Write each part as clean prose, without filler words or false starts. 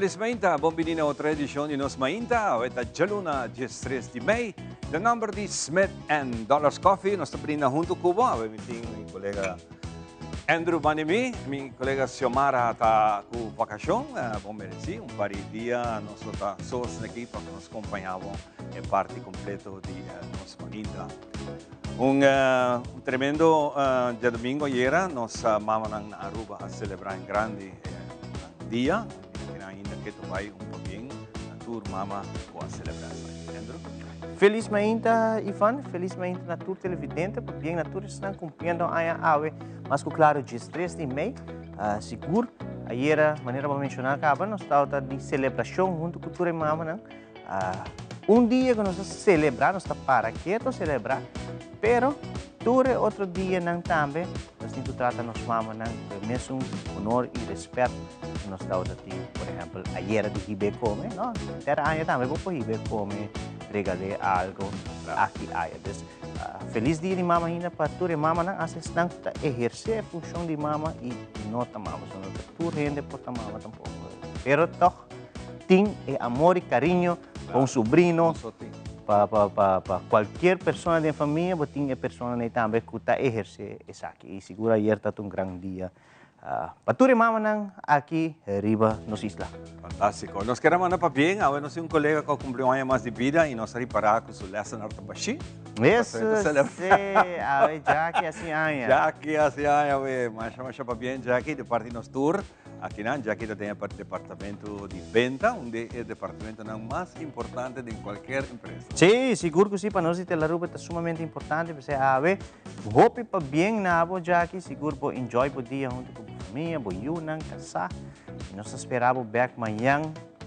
Feliz Mainta, bombini na outra edição de Nos Mainta, esta Jaluna, 13 de Maio, the number de Smith and Dollars Coffee, nós estamos na junto com o meu colega Andrew Banimi, meu colega Xiomara está com vacação, bom mereci, par de dias, nós estamos aqui para nos acompanhavam em parte completa de Nos Mainta. Tremendo dia domingo era, nós vamos na Aruba a celebrar em grande dia, ainda que tu vai pouquinho, a tour mama com a celebração. Andrew? Feliz Mainta, Ivan, feliz Mainta na tour televidente, porque bem na tour estão cumprindo a AWE, mas claro, dia 3 de maio, seguro, aí era, maneira para mencionar, acaba, nós estamos de celebração junto com a tour mama, dia que nós celebrar, nós estamos para quieto celebrar, pero tour outro dia não também, nós temos que tratar nos mama, mesmo honor e respeito. Nós estamos aqui, por exemplo, ayer de Hibe come, não? Era ayer também, vou Hibe come, regalei algo aqui ayer. Feliz dia de mama ainda para tu e mama, não? Assistam a exercer a função de mama e nota mama, só não tu rende por a mama tampouco. Pero toch, tem amor e carinho com o sobrinho, para qualquer pessoa da família, você tem a pessoa também que está exercer isso aqui. E segura ayer está um grande dia. Paturi mama nang aqui riba nos isla. Fantástico. Nos queremos andar para bien. Ahora nos un colega que cumplió un año más de vida y nos reparar con su lesson artabashi. Isso, Jackie assim año. Jackie assim año, mas para bien Jackie de parte nos tour. Aqui não, Jackie tem o departamento de venta, é o departamento mais importante de qualquer empresa. Sim, seguro que sim, para nós a Aruba é sumamente importante, porque a ver, hope para bem na abo Jackie, seguro para enjoy o dia junto com a família, para yunang, casar, e nós esperamos back amanhã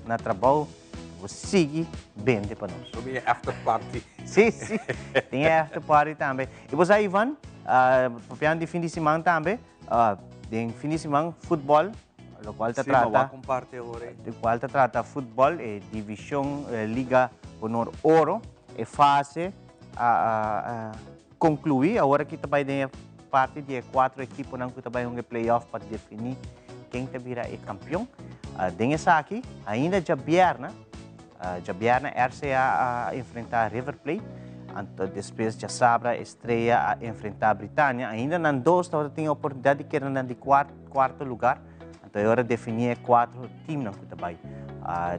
na trabalho, você sigue bem para nós. Sobre after party. Sim, sim, tem after party também. E você, Ivan, para de fim de semana também, tem fim de semana futebol. Lo cual te trata futebol, división Liga Honor Oro, fase a concluir. Agora que vai ter parte de 4 equipes que vai ter playoff para definir quem virá o campeão. Tem essa aqui, ainda já vierna RCA a enfrentar River Plate. Depois já Sabra Estrela a enfrentar a Britânia. Ainda não dois, tem a oportunidade de querer de quarto lugar. Então, agora definir 4 times que também.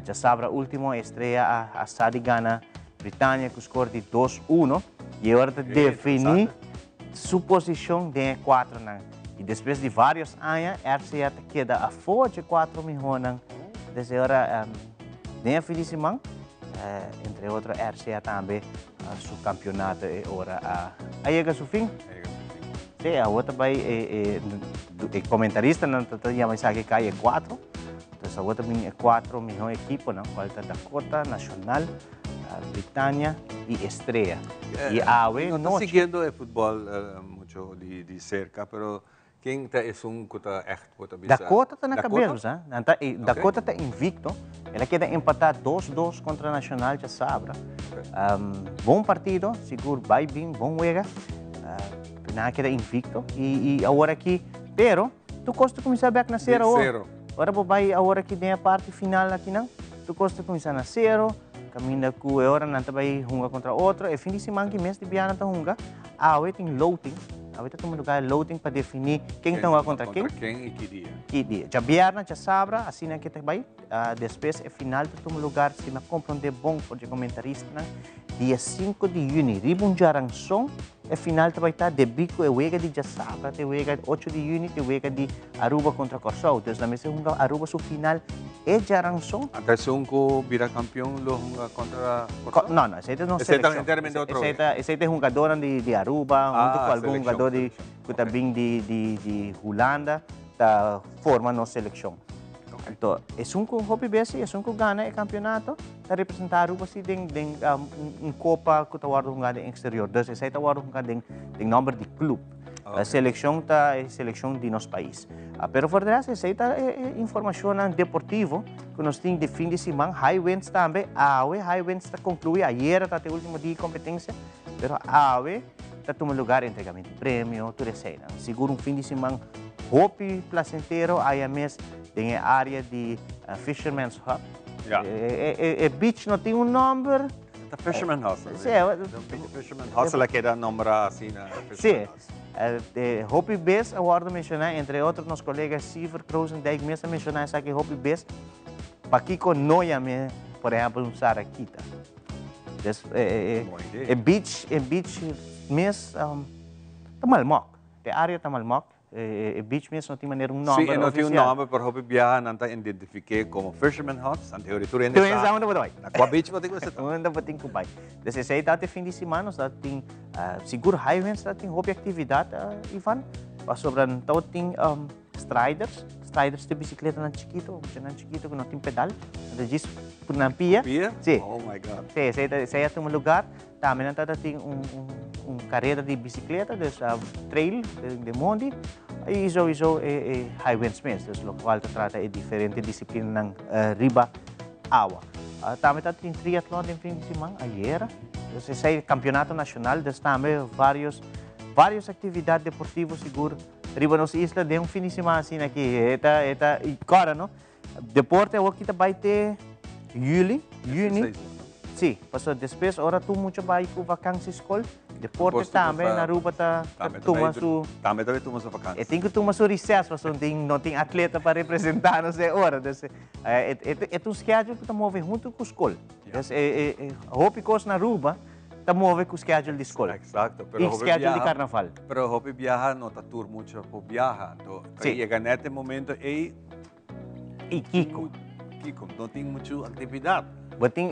Já sabe, a última estreia a Sadigana Britânia com o score de 2-1 e agora definir sua posição de 4. E depois de vários anos, a RCA queda a fora de 4 milhões. Desde agora, tem felizmente, entre outros, a RCA também, seu campeonato é agora a chegar ao fim. Sim, a outra vai comentarista não está já mais aqui cai 4, então a outra é 4 milhões de equipes, não? Qual é Dakota, Nacional, Britânia e Estrela. E a AWE não está seguindo o futebol muito de cerca, mas quem está é que está echt Dakota está na cabeça, Dakota está invicto, ela quer empatar 2-2 contra a Nacional de Sabra. Bom partido, seguro, vai bem, bom jogo. Na queda invicto e agora aqui, pero tu gosta começar back na zero. Agora vai agora que tem a parte final aqui não. Tu gosta começar na zero, caminha com agora não vai jogar contra outro. E fim de semana que mês de biana tá jogar. Agora tem loading. Agora tem um lugar loading para definir quem está contra quem. Quem e que dia? Que dia? Já biana, já sabra, assim na que tá vai. Depois é final tu um lugar se me compreender bom por de comentarista, né? Dia 5 de junho, Ribon Jaranson, a final vai estar de bico e wega de Jasabra, de wega 8 de junho, de wega de Aruba contra Corsou. Então, na mesa Aruba su final é Jaranson. Até se vira campeão contra Corsou? Não, esse não é seleção. Esse é um jogador de Aruba, junto com algum jogador que está bem de Holanda, da forma na seleção. Então, é hobby base, é ganha o campeonato, está representar Aruba se tem copa que está jogando no exterior. Então, esse está jogando tem número de clube. A seleção é a seleção de nosso país. Pero por trás, essa é informação deportiva que nós temos de fim de semana. High Winds também. A AWE High Winds está concluída. Ayer está o último dia de competência. Pero a AWE está tomando lugar em entregamento de prêmio, tudo isso. Seguro fim de semana hope placentero, há mês tem a área de Fisherman's Hut. Ja. O beach não tem um nome. The Fisherman House. Sim, The Fisherman House la queda nombrada assim na sim. Fisherman House. Hopi Base, aguardo mencionar, entre outros, nos colegas Siever, Kroosendijk, mesmo mencionar essa aqui, Hopi Base, para aqui com Noia, por exemplo, um Sarakita. E beach mesmo, tamalmok. A área tamalmok. E beach mesmo não tem maneira um nome. Sim, não tem um nome, pero Hopi Biyaha não está identifique como Fisherman House. Ang teori turin Então, essa onda vai. na Qua Beach mo tingko sa Onda ba ting kubay. Desse say dati fim de semana, sa ting siguro highways sa ting hopi atividade, Ivan. Pa sobrang tao ting striders de bicicleta ng chiquito que não tem pedal. Ada jis punang pia. Pia? Sim. Oh my God. Sim, saya tem um lugar, também não tá tem carreira de bicicleta, des trail de monte. E isso highways mesmo, des lo qual trata de diferente disciplina ng riba awa. Também tá tem triathlon em fim de semana, ayer. Des say campeonato nacional, des também várias atividades deportivas seguro. Riba nos isla de fim de semana assim aqui. Eta agora, não? Deporte o kita vai ter juni. Sim, passou depois ora tu muito vai com vacância escola. Deporte também na Aruba tá toma su. Também toma su vacância. E tem que tomar su recesso, porque não tem atleta para representar não sei hora. É um schedule que tá move junto com a escola. Hopi cos na Aruba tá move com o schedule de escola. Exacto, pero o schedule de carnaval. Pero Hopi Biyaha no tá tour mucho por viaja. Então, chega neste momento e Kiko, não tem muita atividade. Tem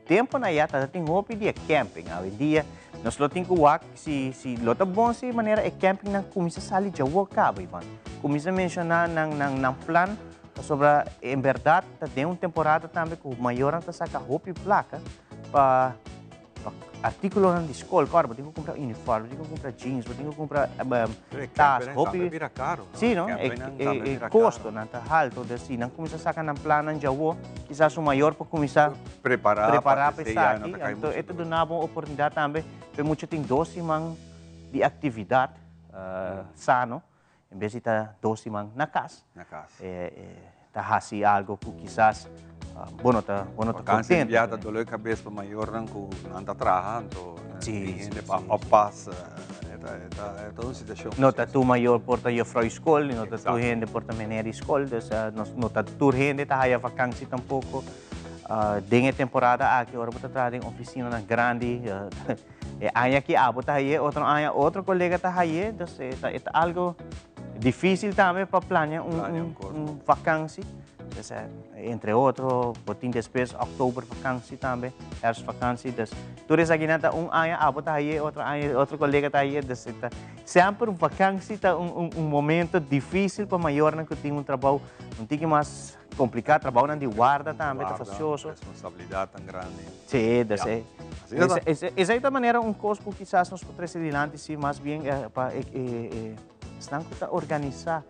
tempo na yata, tem Hopi dia camping. Hoje dia nós lo tem que wak si lota bom si maneira é camping nang kumisa sali jawa ka, Ivan. Kumisa mencionar nang plan sobre em verdade tá tem temporada também com maior anta saca Hopi placa para artículo na escola, claro, eu tenho que comprar uniforme, eu tenho que comprar jeans, eu tenho que comprar tas, Hopi vira caro. Sim, não? Custo, não tá alto, assim, não começa a sacar na plana já o, quizás o maior para começar preparar para estar aqui. Então, isso dá uma oportunidade também, porque muito tem 12 man de atividade sano, em vez de estar 12 man na casa. Tá assim algo que quizás bueno tá contente. Enviada dolor cabeça para maior não com anda trabajando. Sim. Para opas é toda uma situação. Não tá tu maior porta eu fra escola, não tá tu gente porta menor escola, não tá tu gente tá aí vacância tampouco. Dengue temporada aqui ora bota trás em oficina na grande. Aí aqui bota aí outro colega tá aí, então é algo difícil também para planear vacância. Entre outros, botin depois outubro vacância também, herfst vacância. Tu res aqui nada bota aí, outro colega tá aí, sempre vacância tá momento difícil para maior que tem trabalho, não tem que mais complicado, trabalho de guarda também, tá facioso. Responsabilidade tão grande. Sim, essa é da maneira coisa que quizás nós podemos adiante, se mais bem para estão que organizar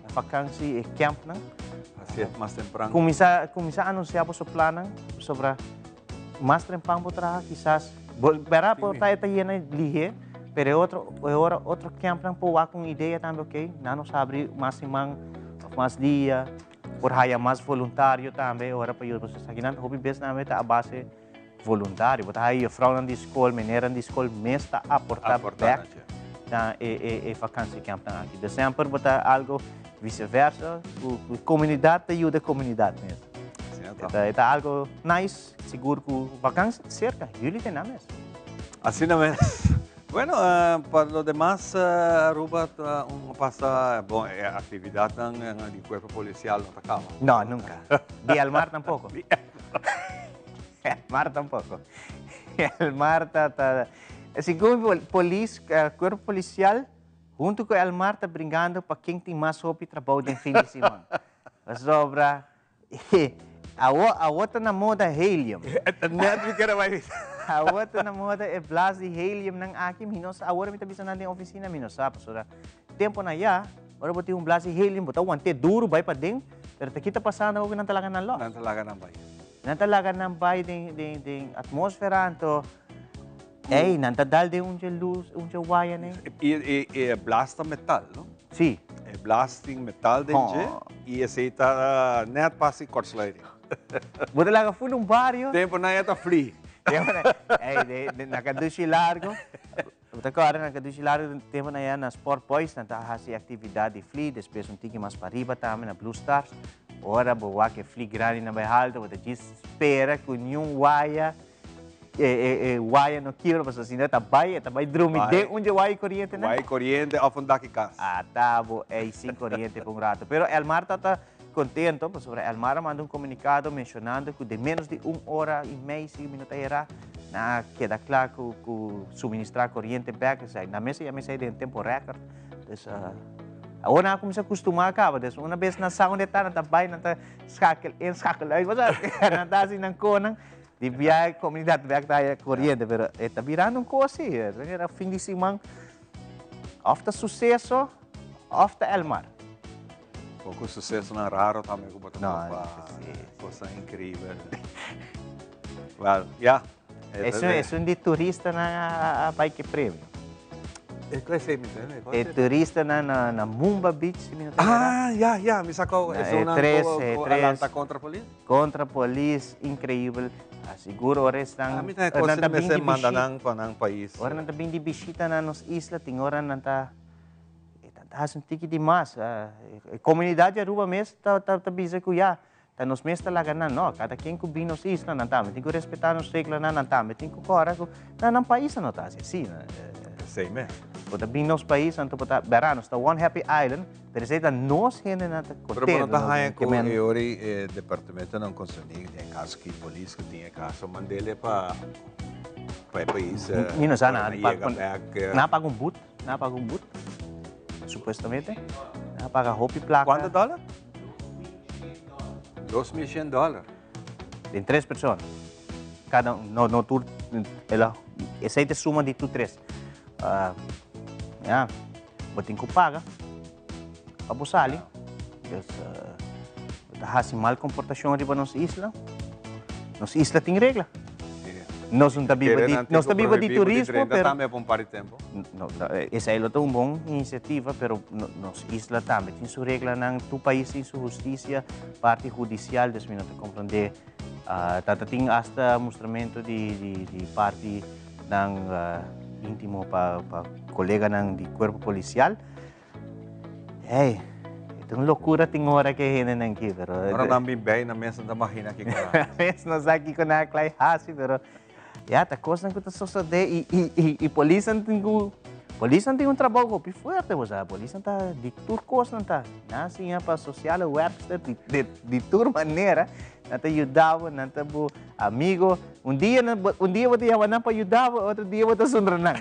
a vacância e camp, não? Mais temprano. Começar a anunciar o plano sobre mais temprano para quizás verá por estar llena lige, pero outro camp não pode com ideia também, ok? Não nos abre mais dia, por haya mais voluntário também, ora para eu você aqui não hobby best também tá a base voluntário, botar aí a frau na escola, menina na escola, mês tá aportar back na vacância camp aqui. De sempre botar algo vice-versa, a comunidade ajuda a comunidade mesmo. É algo nice, seguro que vacância cerca, Juli tem nada mesmo. Assim não é. Bueno, para os demais, Aruba passa, bom, a atividade de corpo policial não acaba. Não, nunca. De Almar tampouco. Almar tampouco. Almar tá segundo corpo policial, junto com o Almar está brincando para quem tem mais roupa e trabalho de fim de semana. Sobra. A outra na moda é helium. A outra na moda é blast de helium ng akim. Agora me tabisan natin ang oficina, minusap. So, tempo na ya, agora bote um blast de helium, bote wante duro, vai para dentro. Pero kita pasando ako ng talaga ng loss. Ng talaga ng bay. Ng talaga ng bay ng atmosfera, anto. Nantadal de luz, wire, né? E blasta metal, não? Sim. blasting metal dentro e aceita net passe kortsluiting. Bude lang full um barrio. Tempo na ita free. Nakadushi largo. Agora, nakadushi largo, tempo na yan na Sport Boys, na hasi atividade free, depois tiki mas para riba também na Blue Stars. Ora, boa que free grande na Behalto, você diz espera que nenhum waia no quilo, mas assim, tá bem drumide, onde waia corrente, né? Waia corrente, ao fundo daqui casa. Ah, tá, sem corrente por rato. Pero Elmar está contento, sobre Elmar mandou comunicado mencionando que de menos de 1 hora e meia, 5 minutos era na queda claro que suministrar corrente back, na mesa já me sai de tempo recorde. Agora aku bisa acostumar acaba, des uma vez na sauna tá na tabay na skakel aí você na dasi ng konang di biya comunidade back tayo corrente, pero tá virando coisa era fim de semana after sucesso after Elmar. Pouco sucesso na raro também com botar coisa incrível. Well, yeah. É um de turista na bike prêmio. É turista na Mumba Beach. Ya, me sacou. É uma alanta contra a polícia? Contra a polícia, incrível. Seguro, ora estão... Kami tayo coisa na mesa manda ng país. Ora nanta bem de bisita na nos isla, ting ora nanta... Tantas um tiki de massa. A comunidade aruba mesmo, tá bisa que já. Tá nos mesmo talaga na, no. Cada quem que vem nos isla, nantame. Tem que respeitar nos regras na, nantame. Tem que correr, na país não tá assim, Sei mesmo. Quando bem nos países, então para verano, está One Happy Island, mas aí nós gente na Pero não tá aí com o departamento não consumir, tem caso que polícia tinha caso mandele para país. Não sabe na paga um boot, supostamente, na paga roupa e placa. Quanto dólar? $2,100. Tem 3 pessoas. Cada no tour, ela essa é a suma de tu 3. Botin ko paga, pabusali, kasi mal komportasyon riba nos isla tem regla. Nós não viva de turismo, pero também é bom para o tempo. Essa é outra boa iniciativa, pero nos isla também tem sua regla nang tu país tem sua justiça, parte judicial, des minuto compreender. Tem hasta mostramento de parte ng íntimo para colega ng cuerpo policial. Hey, itong loucura ting hora que hina nang ki, pero ora nambing bay na mesa da mahina ki ka. Mes na saki ko na klay hasi, pero ta coisa ko ta sosode e polícia tem um trabalho muito forte, você a polícia tá de turcos não tá, assim para social webster de tur maneira. Nata ayudava, nata bu amigo. Dia você ia para ayudava, outro dia você sunranang.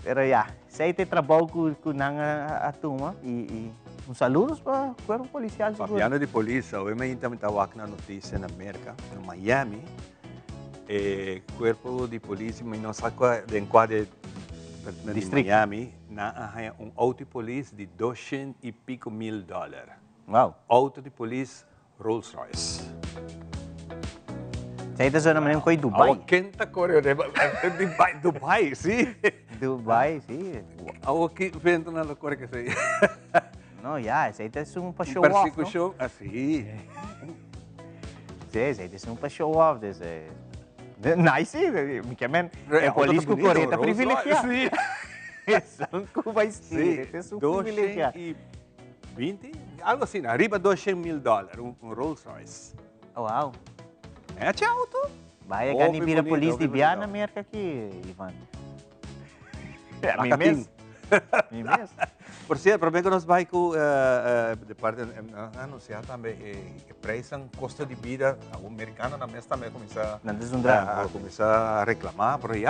Pero saya te trabalho com nanga atuma e saludos para o corpo policial. Papiano de polícia, hoje me tawag na notícia na América, no Miami, corpo de polícia, mas não sabe de enquadro de Miami, na auto de polícia de $200 e pico mil. Wow. Auto de polícia Rolls Royce. Saya itu naman ko Dubai. Quinta Coreia, Dubai, sim. Dubai, sim. Que vento na loucura que sei. No, saya itu sum pa show off. Persecução, assim. Saya itu sum pa show off desse. Nice, men. É polícia com Coreia privilegiado. Sim. São Cuba estilo, é um privilegiado. 20, algo assim, arriba $200 mil, um Rolls Royce. Oh, wow. É auto. Vai ganhar vira polícia de Biana, América aqui, Ivan. Mim mesmo. Por certo, problema que nós vai com de parte anunciar também que preço custo de vida o americano na mesa também começa a reclamar, por aí.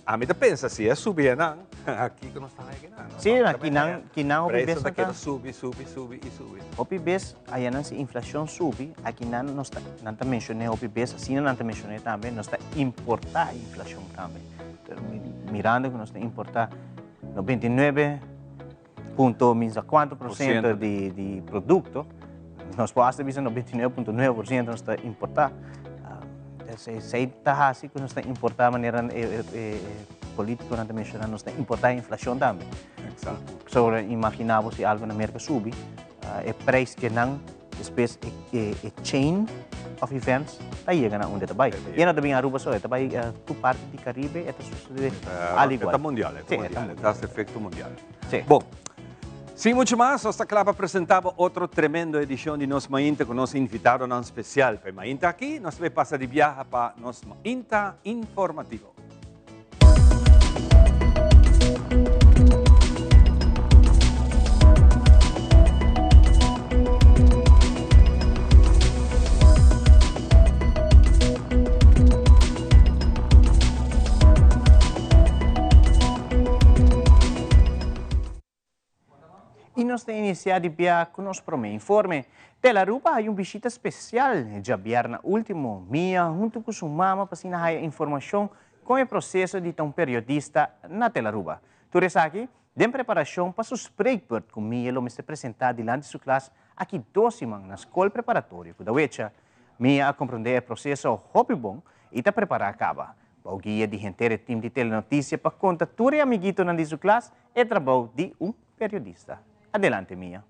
A mim pensa se é subir não, aqui que nós estamos aqui não. Sim, aqui não o preço daquela sube. O PIBs, aí não se inflação sube, aqui não está mencionei o PIBs, assim não mencionei também, nós está importar a inflação também. Mirando que nós está importar 99,4% de produto, nós podemos dizer 99,9% nós está importar. Se está assim que nós está importar de maneira políticos não mencionam nos importar a inflação também. Exato. So, imaginamos se algo na América sube, é preço que não, depois é chain of events, aí chega na onde também. E não também Aruba só, também tu parte do Caribe, é sucede al igual. Está mundial, está efecto mundial. Sí. Bom, sin mucho más, hasta Clapa presentaba otro tremendo edición de Nos Mainta con nos invitado a un especial. Para Mainta aquí, nos ve pasa de viaje para Nos Mainta Informativo. E nós temos iniciado com nosso primeiro informe. Tela Aruba há visita especial de viernes último, minha junto com sua mama para sinal informação com o processo de um periodista na Tela Aruba. Tu aqui, de preparação para o Spreekbeurt com minha lo me se apresentar diante de sua classe aqui 2 semanas na escola preparatória com a Wecha. Minha a compreender o processo hobby bom e te preparar acaba. O guia de gente time de telenotícia para contar tudo e amiguito na sua classe é trabalho de periodista. Adelante, Mia.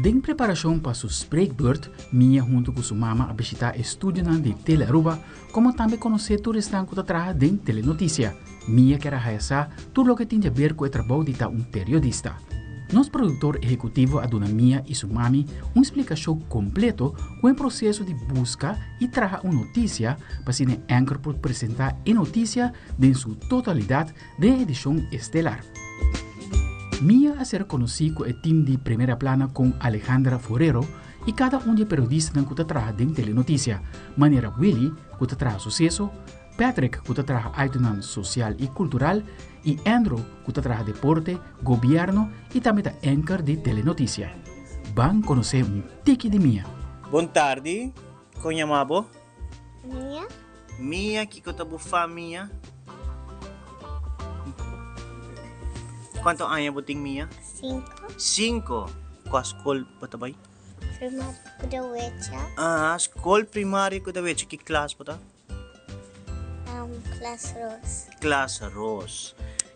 Em preparação para o Spreekbeurt, Mia junto com sua mama a visitar estúdio de Tele Aruba, como também conhecer o restante que trabalha em telenotícia. Mia quer realizar tudo o que tem a ver com o trabalho de periodista. Nosso produtor executivo aduna Mia e sua mami uma explicação completa com o processo de busca e trazer uma notícia para ser anchor por apresentar a notícia em sua totalidade da edição estelar. Mia a ser conhecido com o time de primeira plana com Alejandra Forero e cada de periodista que trabalha em telenotícia. Maneira Willy, que trabalha sucesso, Patrick, que trabalha item social e cultural, e Andrew, que trabalha deporte, governo e também é anchor de telenotícia. Vão conhecer tique de Mia. Boa tarde, como chamava? Mia, Mia, que está bufa Mia? Quanto anos você tem, Mia? 5. 5. Qual escola você vai? Primário Kudawecha, Escola primária que você que classe você? Class Rose. Classe Rose.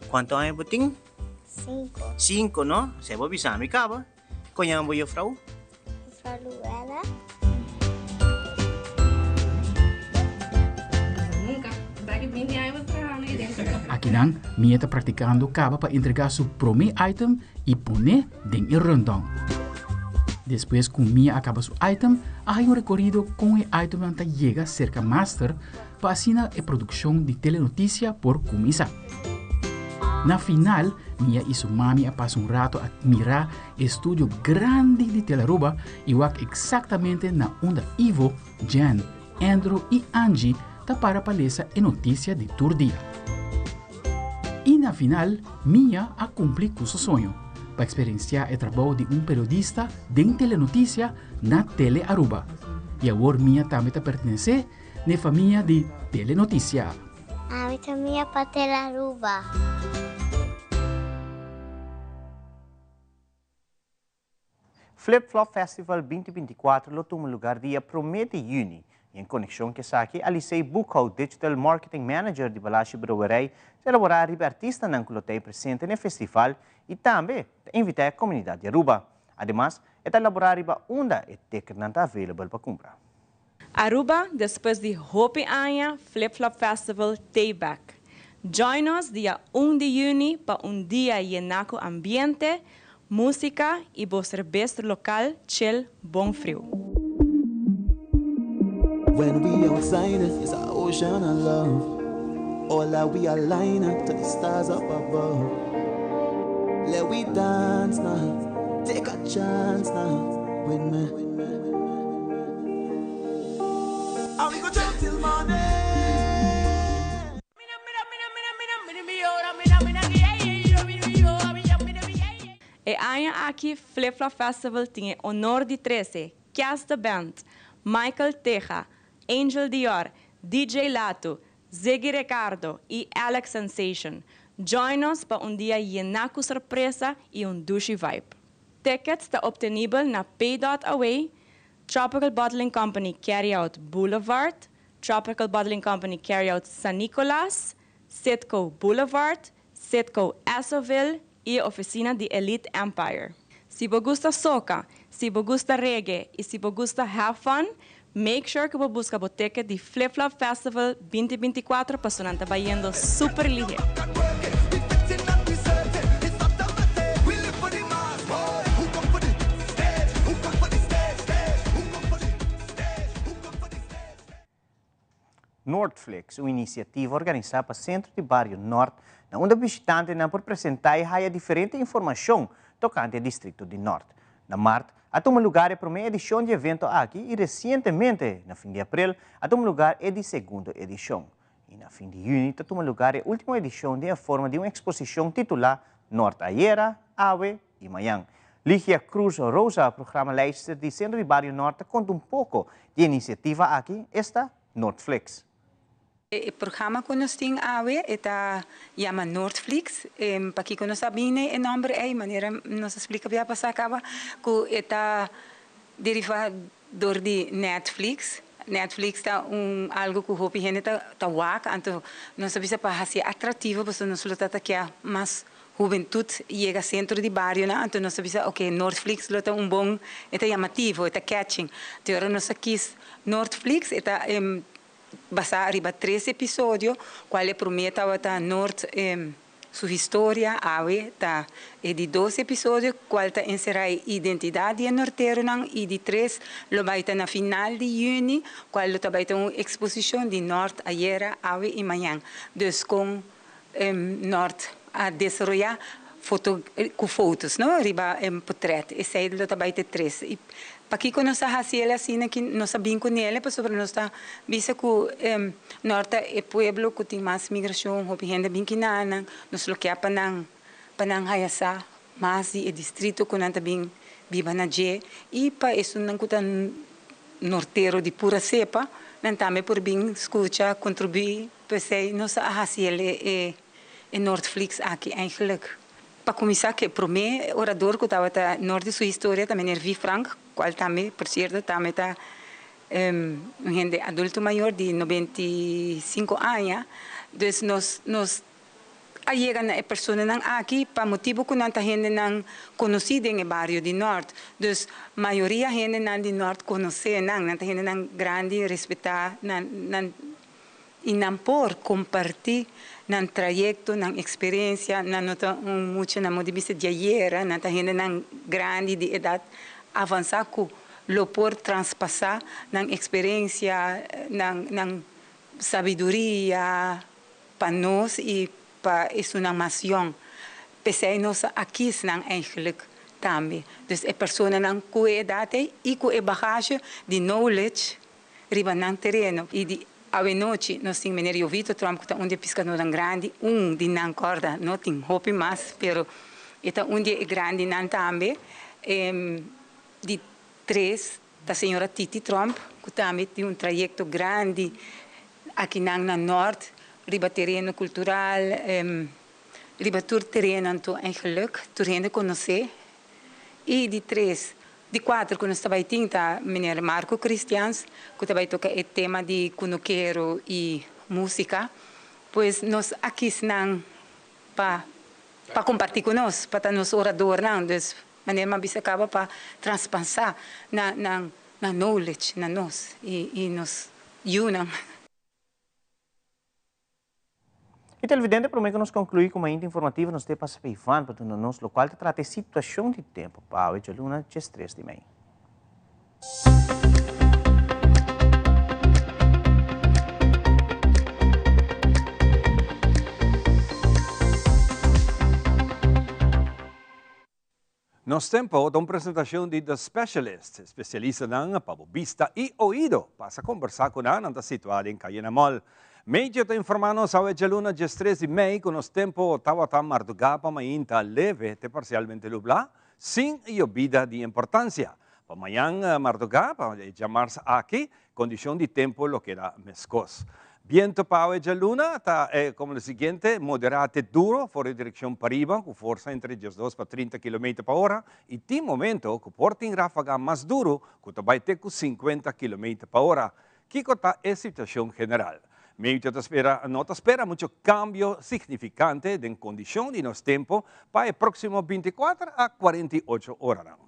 Quanto anos você tem? 5. 5, não? Você vai bisa me acaba? Como é a frau? Fra Luella, Aqui não, Mia está praticando caba para entregar seu primeiro item e poner em rondão. Depois que Mia acaba seu item, há um recorrido com o item que chega cerca master para assinar a produção de telenotícia por começar. Na final, Mia e sua mami passam rato a admirar o estúdio grande de Tele Aruba e o exatamente na onde Ivo, Jan, Andrew e Angie para palestra e notícia de todo dia. E na final, Mia a cumprir com seu sonho, para experienciar o trabalho de periodista de telenotícia na Tele Aruba. E agora Mia também pertence à família de telenotícia. a Mia para Tela Aruba. Flip Flop Festival 2024 lo toma lugar dia 1 de junho. Em conexão que aqui, Alicei Bucco, Digital Marketing Manager de Balashi Brewery, se elaborar a artista não colotei presente no festival e também invitar a comunidade de Aruba. Ademais, é elaborar a onda e ticket não está available para comprar. Aruba, depois de Hopi Anya Flip Flop Festival Day Back. Join us dia 1 de junho para dia lleno de ambiente, música e boa cerveja local chill bom frio. When we outside, it's an ocean of love. All that we align to the stars up above. Let we dance now, take a chance now with me. And we go jump till morning. E aia aqui Flip Flop Festival tinha honor de 13, Cast the Band, Michael Teja, Angel Dior, DJ Lato, Ziggy Ricardo e Alex Sensation. Join us para dia lleno de surpresa e douche vibe. Tickets estão obteníveis na Pay.away, Tropical Bottling Company Carryout Boulevard, Tropical Bottling Company Carryout San Nicolas, Citgo Boulevard, Citgo Essoville e a oficina de Elite Empire. Se você gosta soca, se você gosta reggae e se você gosta have fun, make sure que você busca a boteca de Flip Flop Festival 2024 para sonar indo super ligeiro. Nordflix, uma iniciativa organizada para o Centro de Barrio Norte, onde visitantes não por apresentar e diferente informação tocante ao Distrito de Norte. Na Marte, há um lugar para uma edição de evento aqui e recentemente, na fim de abril, há um lugar de segunda edição. E na fim de junho, há um lugar a última edição de forma de uma exposição titulada Norte Ayera, Awe e Mayang. Ligia Cruz Rosa, programa leider do Centro de Barrio Norte, conta pouco de iniciativa aqui, esta Nordflix. O programa que nós temos agora chama Nordflix. Para que nós sabemos o nome é, maneira nos explica bem para acaba que está derivado de Netflix. Netflix está algo que o gente está wak, então nós sabemos para ser atrativo, porque nós luta que mais juventude chega ao centro de barrio, então nós sabemos ok Nordflix luta bom, é chamativo, é catching. Então nós aqui Nordflix está basado arriba 3 episódios, qual promete a Nord sua história, e de 2 episódios, qual encerra a identidade de norteiro, e de 3, lo vai na final de junho, qual vai ter uma exposição de Nord, Ayera, Awe e Mayang. Dus com Nord a desenvolver com fotos, não? Arriba portrait, e sai lo vai ter 3. Para que nós fazemos assim, que nós sabemos com ele, para sobre nós está vista que norte é pueblo que tem mais migração, o gente bem que nada, nós lo que é para não hayasa mais de distrito que não também viva na G e para isso não custa norteiro de pura cepa, não também por bem escuta, contribuir, para sei nós fazemos Nordflix aqui eigenlijk. Para começar, que para mim, orador que estava na norte sua história, também é Hervé Frank, qual também, por certo, também está um gente adulto maior de 95 anos. Então, nós chegam a pessoas aqui para motivo que não está gente não conhecida no barrio de norte. Então, a maioria gente não de norte conhece, não está gente não grande, respeitar, e não por compartilhar nan trayecto, nan experiência, nan nota muito na modo de vista de ayer, nan gente nan grande de idade avançar que lo por transpassar nan experiência, nan sabedoria para nós e para isso nan nação. Pensei nós aqui nan eigenlijk também. Dus é pessoa nan com idade e com bagagem de knowledge riba nan terreno e de a noite nós temos menino Vito Trump que está onde pescador grande de não corda não tem hope mais pero está onde é grande não também de 3 da senhora Titi Trump que também tem trajeto grande aqui na norte riba terreno cultural riba todo terreno então eigenlijk terreno conhecer e de 3 de 4, quando estava tinta, menino Marco Cristians, que também toca o tema de cunoqueiro e música, pois nós aqui estamos para compartilhar com nós, para nós orador, não, então, maneira mais acaba para transpassar na knowledge, na nós, e nos unam. E televidente, para mim que nós concluir com uma índia informativa, nós temos para Ivan, para no nosso local, que trata a situação de tempo para a Jaluna, dia 3 de maio. Nos tempo, uma apresentação de The Specialist, especialista na vista e ouído, para conversar com a nanta situada em Cayena Mall. Medyo te informanos a Jaluna dia 3 de maio, que nos tempo tawata mardugapa mainta leve te parcialmente nubla, sem llovida de importância. Pamayang mardugapa, llamarse aqui, condição de tempo lo que era mescos. Viento para Jaluna está como o seguinte, moderado duro, fora direção para arriba, com força entre 12 para 30 km por hora, e tem momento que porta em ráfaga mais duro, que vai ter com 50 km por hora. Que está a situação general. Meio não te espera muito cambio significante de condição de nosso tempo para o próximo 24 a 48 horas.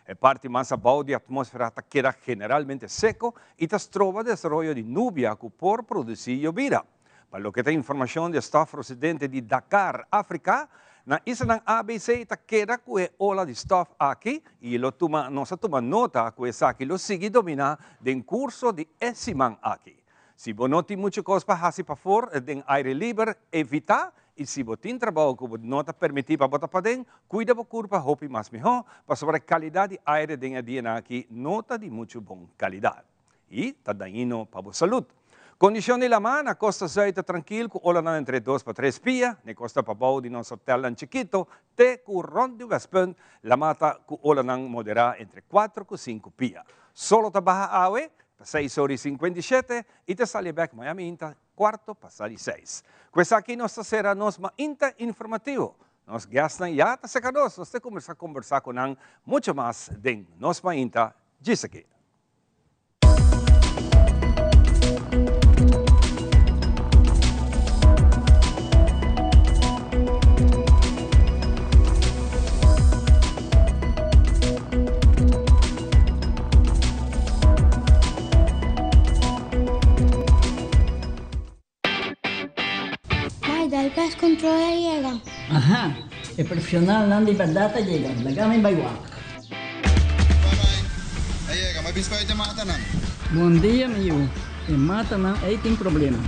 A parte mais abaixo da atmosfera queda generalmente seco e te trova desarrollo de nubia que por produzir llovida. Para lo que tem informação de staff residente de Dakar, África, na isla ng ABC queda com a ola de staff aqui e nós toma nota que essa aqui lo sigue dominar de curso de semana aqui. Se você não tem muita coisa para fazer para fora, de aire livre, evita. E se você tem trabalho que não te permite para botar para dentro, cuida do corpo, roupa mais melhor, para sobre a qualidade de aire de dia aqui, nota de muito boa qualidade. E está dando para a saúde. Condição de la mar, na costa sul tranquilo, com ola entre 2 para 3 pias, na costa para baixo de nosso hotel em Chiquito, te com ronde de Westpunt, la mata com ola moderada entre 4 e 5 pias. Solo te baja água, 6:57 e te sale back Miami Inta, quarto passar 6. Questa aqui nossa será nossa Inta informativo. Nós gastam já tá secados, nós temos que conversar com nang muito mais de nossa Inta, diz aqui. El pez controla llega. Ajá, el profesional Nandi Perdata llega, la gama en Baywalk. Bye-bye. Llega, may bispo ito mata na. Bom dia, meu. E mata não, aí tem problema.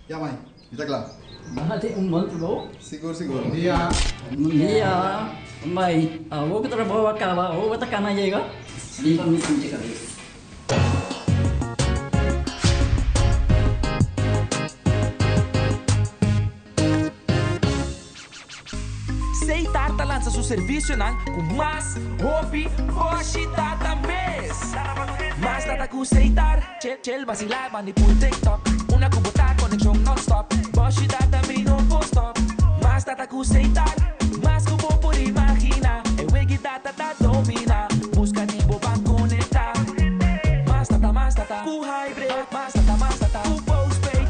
Ya, mãe. Está claro. Bahati monte bom? Seguro, seguro. Bom dia. Bom dia. Bye. Vou que trabalho acaba, vou botar cana llega. Limpa mi pinche cabeza. Seitar lança seu serviço com mais hobby, hoje data mês. Mais data com Seitar, chel vacilar, manipul TikTok. Una cubota, conexão non-stop. Hoje data me não vou stop. Mais data com Seitar, mais que vou por imaginar. É wegi data da domina. Busca de boba conectar. Mais data, com hybrid. Mais data, com postpaid.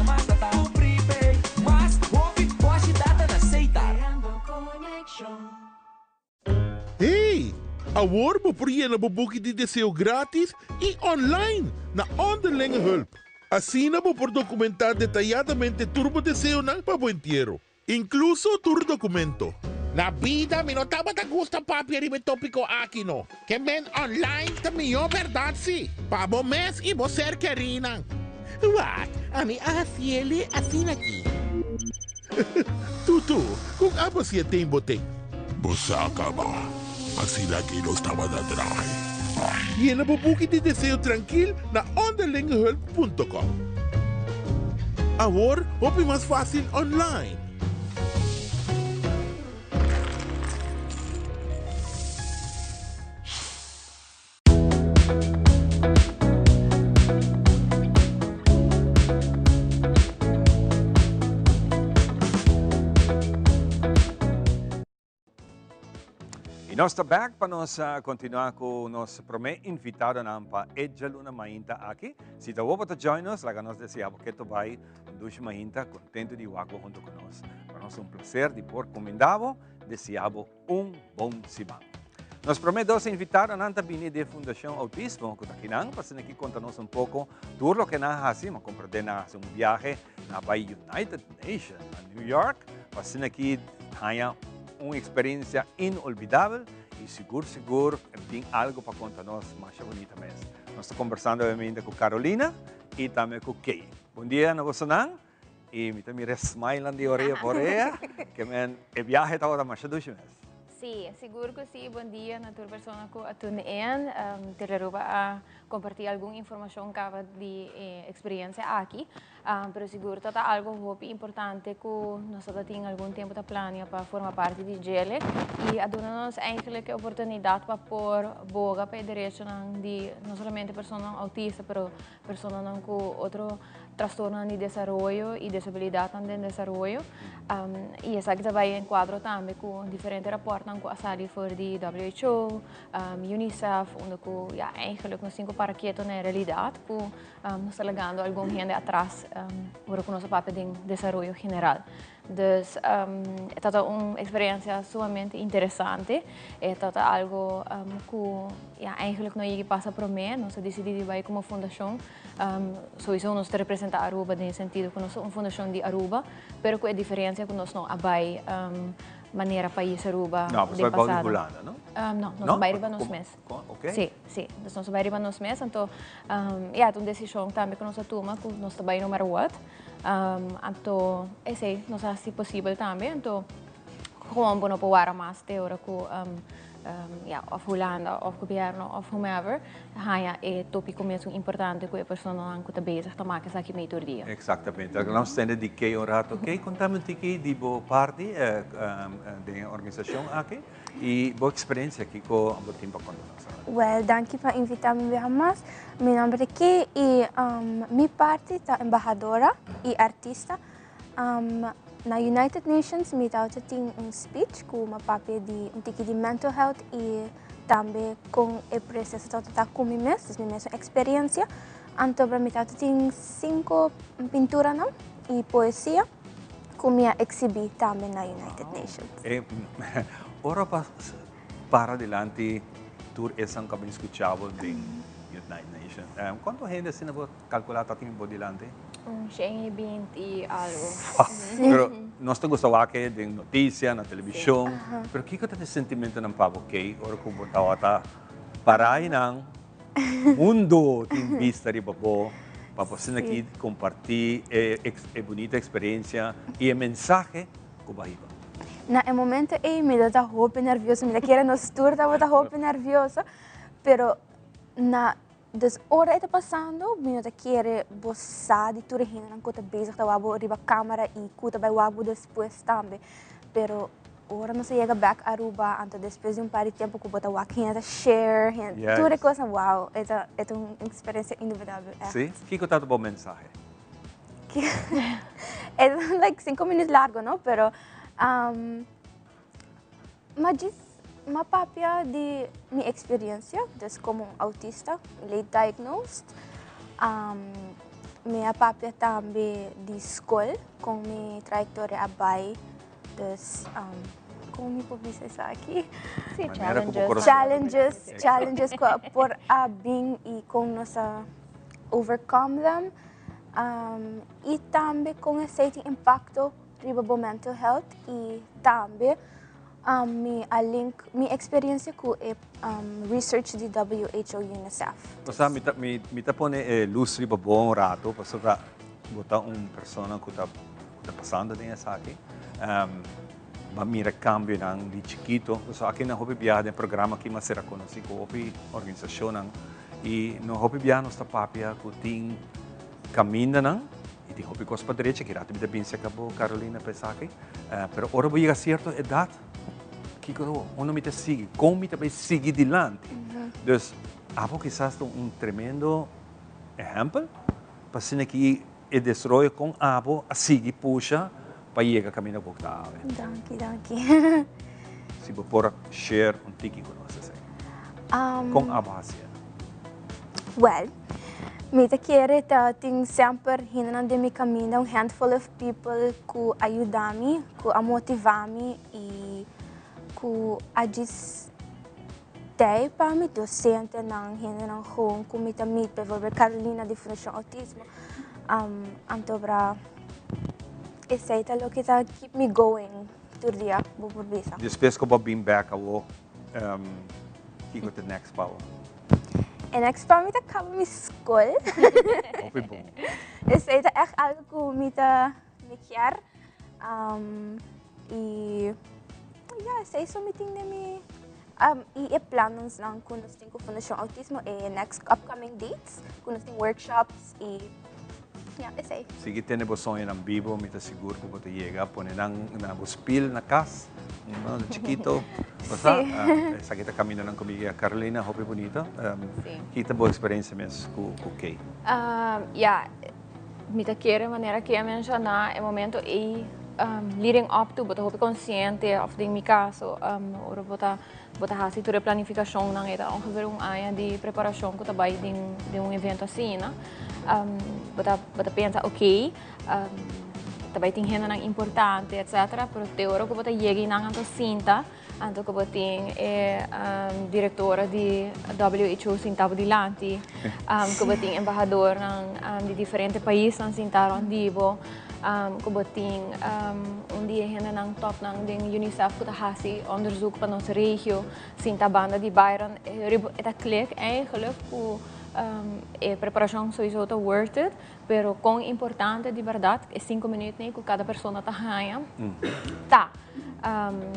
Mais data, com prepaid. Mais hobby, hoje data na Seitar. Hey! Award mo por yan nabubuki de deseo gratis e online na onderlinge hulp. Assim na mo por documentar detalladamente turbo deseo na pabuentiero. Incluso tur documento. Na vida, mi no tava da gusta papi me tópico aqui no. Que men online também verdade si. Pa bo mes e bo ser querina. What? Ami asiele assim aqui. Tutu, kung abo siya tem boteng. Bosaka ba? Assim aqui não estava da traje. E na bubuki de deseo tranquilo na onderlingehulp.com. Agora, hope mais fácil online. E nós estamos back para nós continuar com o nosso primeiro invitado para Edjaluna Mainta aqui. Se você vai join us, lá nós desejamos que tu vai dos Mainta contento de estar junto com nós. Para nós um prazer de por comendavo, desejamos bom semana. Nos primeiros invitados a vir da Fundação Autismo, que está aqui, para aqui contar-nos pouco tudo o que nós fazemos, compreender viagem para United Nations, a New York, para aqui uma experiência inolvidável e seguro tem algo para contar-nos mais bonita mesmo. Nós estamos conversando obviamente com Carolina e também com Kay. Bom dia, Navosanang. E me também smile de orelha por orelha, que o viagem está mais doce mesmo. Sí, seguro que sí. Bom dia na tua persona ko atunen. Tiraruba a compartir alguma informação de experiência aqui. Pero seguro que algo muito importante que nós temos algum tempo de planear para formar parte de GELE e aduna-nos eigenlijk a oportunidade para pôr boga para o direito de não somente pessoas autistas, pero pessoas com outro trastorno de desarrollo e disabilidade também de desarrollo. E essa que vai em quadro também com diferentes rapporten com a sali voor de WHO, UNICEF, onde com ja eigenlijk nos 5 para quieto na realidade com nos legando algum gente atrás por o nosso papel de desarrollo general. Dus é toda uma experiência sumamente interessante. É toda algo que ja, eigenlijk não ia passar por mim. Nós decidimos ir como fundação. Sowieso nós representa Aruba no sentido que nós somos uma fundação de Aruba, pero com a diferença que nós não abai maneira país Aruba não, de passado. Não, não, nós vai riba nos meses. Ok. Sim, sim. Nós vai riba nos meses. Então, é uma decisão também que nós tomamos, que nós trabalhamos no matter what. Então, esse não sei se possível também. Então, gewoon bono bewaren mais teoria com ja, of Holanda, of governo, of whomever, ja, é tópico mesmo importante que a pessoa não está bezig te maken, aqui meio todo dia. Exatamente. Nós temos de que um rato, ok? Contamos aqui de boa parte da organização aqui e boa experiência aqui com o tempo com nós. Well, danke por invitar-me a mais. Meu nome é Kay e minha parte é embajadora e artista. Na United Nations, me dá speech com uma papel de mental health e também com o processo de com minha mesma experiência. Então, me dá 5 pinturas e poesia que me exibi também na United Nations. Ora para adelante, tu és ang kami escuchado de United Nations. Quanto gente se não calcular tá por delante? 120 e algo. Pero nós te gostava que de notícia na televisão, pero que que te sentimento ng pavo kay ora kung tawa ta parai ng mundo tin vista ri babo para você aqui compartilhar a bonita experiência e o mensaje que vai. Na momento me dá roupa nerviosa, me quer nos tour dá roupa nerviosa, pero na dus ora está passando, me não quer boçar de tudo ainda não conta bezig da wabo riba câmera e conta vai wabo depois também, pero ora não se chega back a Aruba, então depois de de tempo que bota wabo ainda share, tudo coisa wow, é uma experiência inevitável. Sim, que que tá do bom mensagem? É like 5 minutos largo, não? Pero mas uma papia de minha experiência, dus como autista, late diagnosed. Minha papia também de escola, com minha trajetória abai, dus como me publicar isso aqui? Sim, challenges por bem e com nossa overcome them. E também com esse impacto riba mental health e também minha experiência com research de WHO UNICEF. Basta mi tapone luz riba bom rato para botar pessoa que está passando dentro aqui. Mira cambio nang di chiquito. So aqui na hobi biya den programa que mas será conhecido como hobi organização e no hobi biya nos tapapia que tem caminho nang e tem hobi cos para direita que rato me bem se acabou Carolina Pesaki. Pero ora vai a certa idade que uno me sigue, como me também sigue dilante. Dus abo quizás tremendo exemplo para ser que o desarrollo com abo a seguir puxa para chegar caminho que está. Danke. Se você pode share tiki com nós, com abo assim. Well, me quero ter sempre hinando de meu caminho handful of people que ajudam-me, que motivam-me e que ajudam para mim docente nang hindi nang home que me tamit por exemplo Carolina de Fundação Autismo para esse é o que está keep me going todo dia por bisa. Depois que eu vim back ao que go to next power. En next para mim tá acaba minha escola. Hope bom. Esse é echt algo que me quer e ja, isso me tem de mim. E planos lang kung nós temos Fundação Autismo e next upcoming dates, kung nós temos workshops e esse aí. Se tem o sonho em vivo, me tá seguro que você chega, põe na buspil na casa, no chiquito, basta, essa aqui tá caminhando comigo, Carolina, hope bonita, que tá boa experiência mesmo com Kay. me te quiere maneira que eu mencionar é momento leading up to, bota hoop consciente of ding mi caso, ora bota hasi toda planificação nang eta ongeveer área de preparação que trabalha de evento assim, né? Bota pensa ok, trabalha tem renda nang importante, etc. Pero te ora que bota chega nang anto cinta, anto que bota diretora de WHO sintavo di lanti, que bota embajador nang de diferentes países nang sintaron divo. Kuboting dia hena nang top nang ding UNICEF kuta hasi onderzoek van onze regio sinta banda di Byron eta klik eigenlijk ku preparação sowieso tá worth it, pero quão importante de verdade é 5 minutos nem com cada pessoa tá ganha. Tá.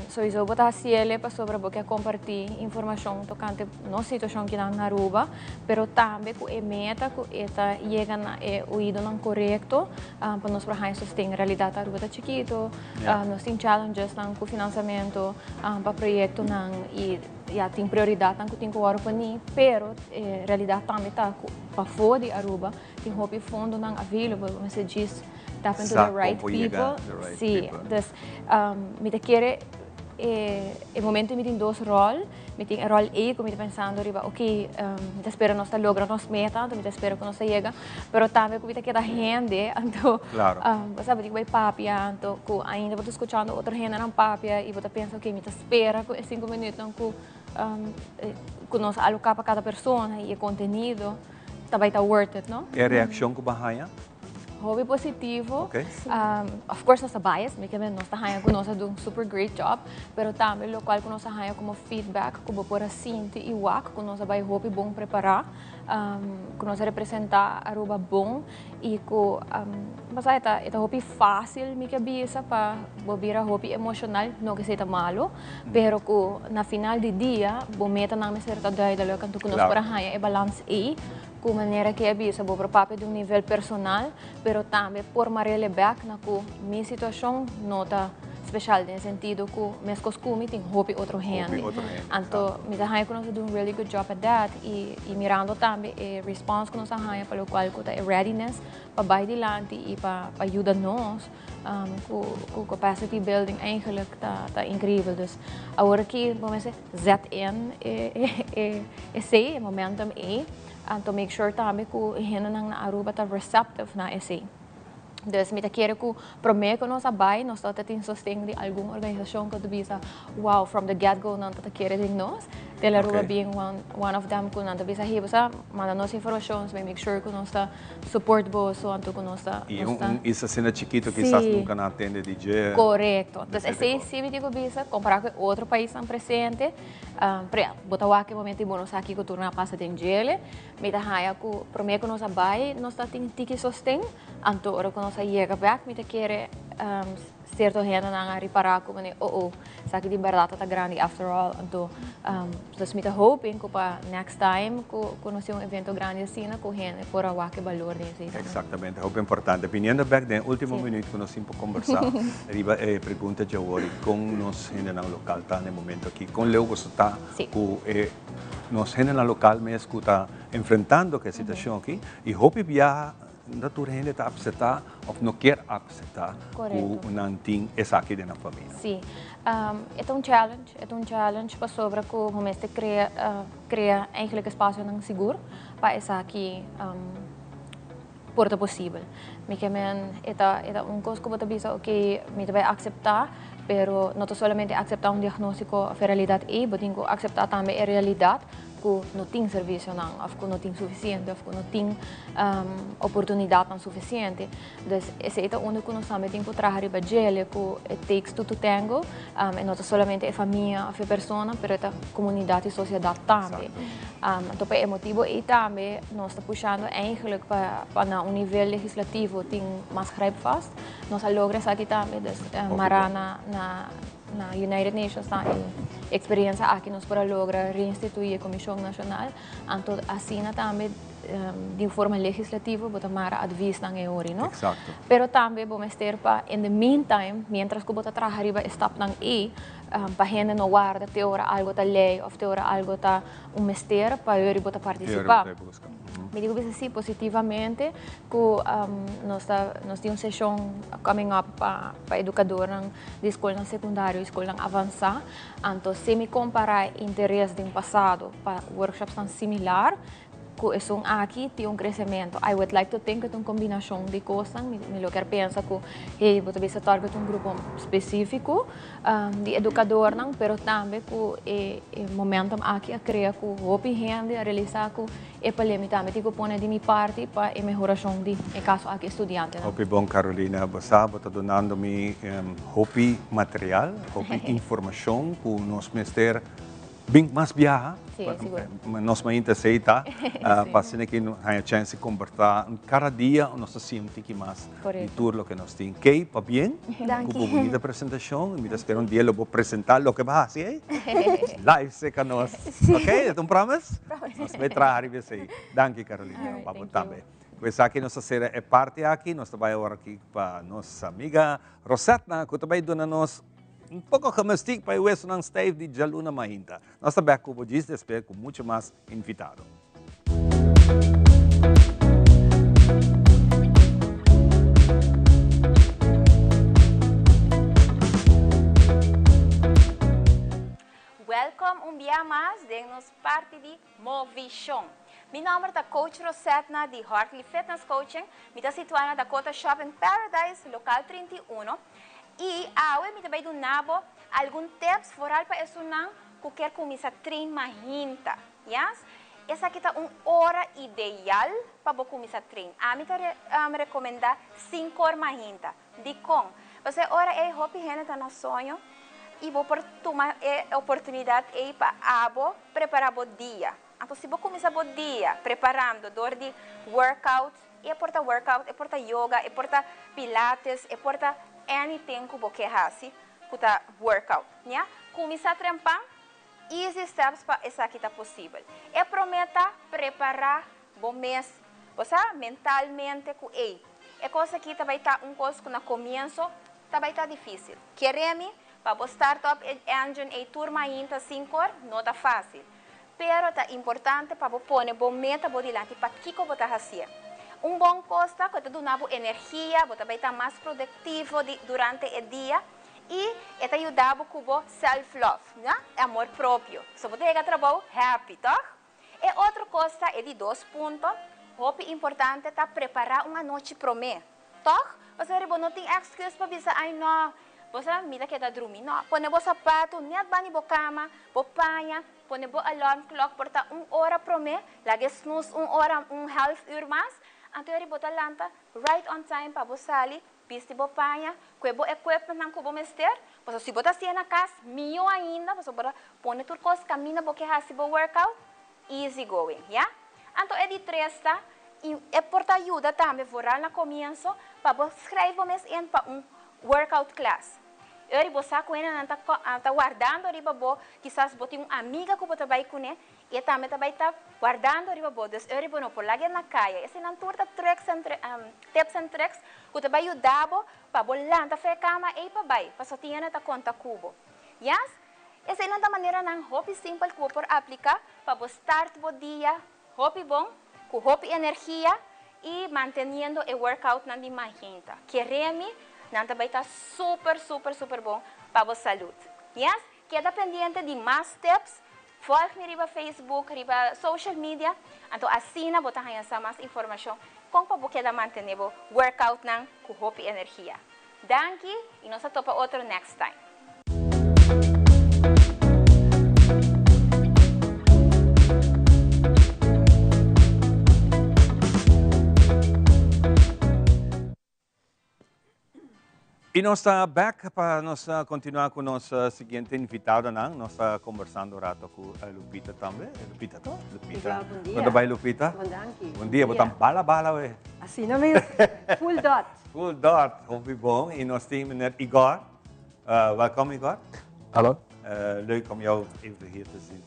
Sowieso botar ciele para sobre porque compartilhar informação tocante nossa situação que na Aruba, pero também com a meta com esta chega na o ido não correto para nós para sustentar a realidade Aruba tá chiquito, nós tem challenges não com financiamento para projeto não e já tem prioridade não que tem que orar para mim, pero realidade também tá para fora de Aruba tem hobby fundo não available, mas se diz tap into the right people. Sim, dus me te quer o momento me tem dois roles, me tem o rol A, como me pensando riba, ok, me te espero nós logra nos meta, me te espero que nós chega, pero também como me te queda gente, então, sabe, digo vai papia, então, que ainda vou escutando outra gente na papia e vou pensa, ok, me te espera com 5 minutos, não que nós alocar para cada pessoa e o conteúdo, também tá worth it, não? E a reação que bahaya? Hobby positivo. Okay. Of course, nós bias, porque nós estamos com nós um super great job, pero também o qual nós estamos como feedback, como por assim e wak, que nós vai hobby bom preparar, que nós representar a Aruba bom e que mas é hobby fácil, me que bisa para bobir a hobby emocional, não que seja malo, pero que na final de dia, bom meta na me certa daí da local que nós para haya é balance e com maneira que é bisa bo proprio de um nível personal, pero também por marele back na ku minha situação nota especial no sentido que meus costumes tem hobby outro gente. Então, me dá que nós do um really good job at that e mirando também a response que nós há para o qual que é readiness para baixo adiante e para ajudar nós com capacity building eigenlijk tá incrível. Dus agora que vamos dizer ZN é momentum and to make sure também que o gente na Aruba está receptive na esse. Dus me quer que prometo que nós abai, nós estamos sustento de alguma organização que bisa wow from the get go não tá querer de nós. Tele Aruba being one of them que não tá bisa hiba manda nós informações, make sure que nós está support bo so anto que nós está. E isso cena chiquito quizás nunca não atende DJ. Correto. Então esse sim me digo bisa comparar com outro país tão presente. Botar aqui momento bom nós aqui que turna passa de gele. Me dá raia que prometo que nós abai, nós está tem tiki sustento, anto ora que nós chega back, me te quer certo gente na reparar como né sabe de verdade tá grande after all, então dus me te hoping que para next time que nós um evento grande assim na com gente por a que valor desse. Exatamente, é importante. Viniendo back de último minuto que nós sempre conversar, arriba pergunta de agora com nós gente na local tá no momento aqui, com Leo que está que nós gente na local me escuta enfrentando que situação aqui e hope viaja natura gente está upsetar ou não quer upsetar o nanting essa aqui na família. Sim, é um challenge para sobre que o momento cria eigenlijk espaço não seguro para essa aqui porta possível. Me que men é coisa que você bisa ok me vai aceitar, pero não somente aceitar diagnóstico a realidade mas tenho que aceitar também a realidade que não tem serviço não, ou que não tem suficiente, ou que não tem oportunidade não suficiente. Então, esse é o único que nós também temos que trabalhar para ele, que it takes two to tango, e não somente a família, a pessoa, mas a comunidade e a sociedade também. Então, é motivo e também nós estamos puxando eigenlijk para um nível legislativo tem mais greepvast. Nós logramos aqui também, Marana na United Nations está em experiência aqui nós para lograr reinstituir a Comissão Nacional, então assim também de forma legislativa bota mara advice na eori, não? Exato. Pero também vamos ter para in the meantime, mientras que bota trabalhar stop nang para gente não guarda teora algo da lei ou teora algo da mistério para ele bota participar. me digo assim positivamente que nós temos uma sessão coming up para educador de escola secundária, escola avançada. Então, se me comparar interesse do passado para workshops tão similar, que são aqui tem crescimento. I would like to think que é uma combinação de coisas. Me quero pensar que você vai target grupo específico de educador, não, pero também que o momento aqui a criar que hope gente a realizar que é para limitar, me digo pôr de minha parte para a melhoração de caso aqui estudante. Hope bom Carolina, você está dando me hope material, hope informação para nós mestre bem mais viajar. Nós ainda aceita para que a chance de conversar cada dia nós sentimos mais de tudo o que nós temos. Que para bem, com uma bonita apresentação, me espero dia eu vou apresentar o que vai fazer. Live se com nós. Ok? É promise? Nós vamos trabalhar isso. Danke Carolina, para também. Pois aqui nossa série é parte aqui, nós vamos agora aqui para nossa amiga Rosetta, que também dona nós pouco camastig para o não esteve de Jaluna Mahinta. Nós também como diz, espero com muito mais invitado. Welcome dia mais de nos parte de Movision. Meu nome é Coach Rosetta de Hartley Fitness Coaching. Me está situada na Dakota Shopping Paradise, local 31. E agora me também do nabo alguns tips foral para isso não que quer começar a treinar mahinta, yes? Essa aqui tá uma hora ideal para começar a treinar. A mim me recomenda 5 horas mahinta. De com você hora é hopi gente tá no sonho e vou por tomar a oportunidade aí para abo preparar o dia. Então se vou começar o dia preparando dor de workout, é porta workout, é porta yoga, é porta pilates, é porta anything que você faça, que tá workout, né? Começar a trampar, easy steps para essa aqui tá possível. E prometa preparar bom mês, você mentalmente com é coisa que vai estar coisa que no começo vai estar difícil. Queremos para o startup engine e turma ainda 5 horas não tá fácil, pero tá importante para pôr bom meta bom dilante para que você tá fazendo. Bom costa que te dá energia, você vai estar mais produtivo durante o dia e te ajuda com o self-love, né? Amor próprio. Se você chega a trabalho, happy, tá? E outra coisa é de 2 pontos. O importante é preparar uma noite para mim, tá? Você não tem excuse para dizer, ai não, você me dá que dar dormir, não. Põe o sapato, nem banho na cama, panha, põe o alarm clock, porta 1 hora para mim, lagi snooze 1 hora, half hour mais. Então, eu vou lanta right on time para você ali, piste bopanha, que o equipment não cubo mester, você se botar assim na casa, melhor ainda, você pode pôr tudo coisa, caminha, porque faz o workout, easy going, yeah? Então, é de 3, tá? E é por ajuda também, vorar no começo, para você escrever mesmo para workout class. Eu vou saber que ele está guardando, quizás você tem uma amiga que você vai com ele, e também vai estar guardando, então eu vou não por lá na caia. Esse não turta tips and tricks que te vai ajudar para bolar, para cama e para vai, para só ter na conta cubo. Yes? Essa é uma maneira não hobby simples que você aplicar para você start o dia, hobby bom, com hobby energia e mantendo o workout na de mahinta. Queremos não vai estar super bom para a saúde. Yes? Queda pendente de mais tips, folgue-me no Facebook, no social media, então assim você vai ter mais informação como para manter o workout com hope e energia. Danke e nós topa outro next time. E nós estamos back para nós continuar com nossa seguinte invitada, não? Nós estamos conversando um rato com a Lupita também. Lupita, tá? Lupita. Bom dia. Quando vai, Lupita? Bom dia, botamos bala, ué. Assim, não mesmo? Full dot. Full dot, hobby bom. E nós temos meneer Igor. Welkom, Igor. Hallo. Leuk om jou even hier te zien.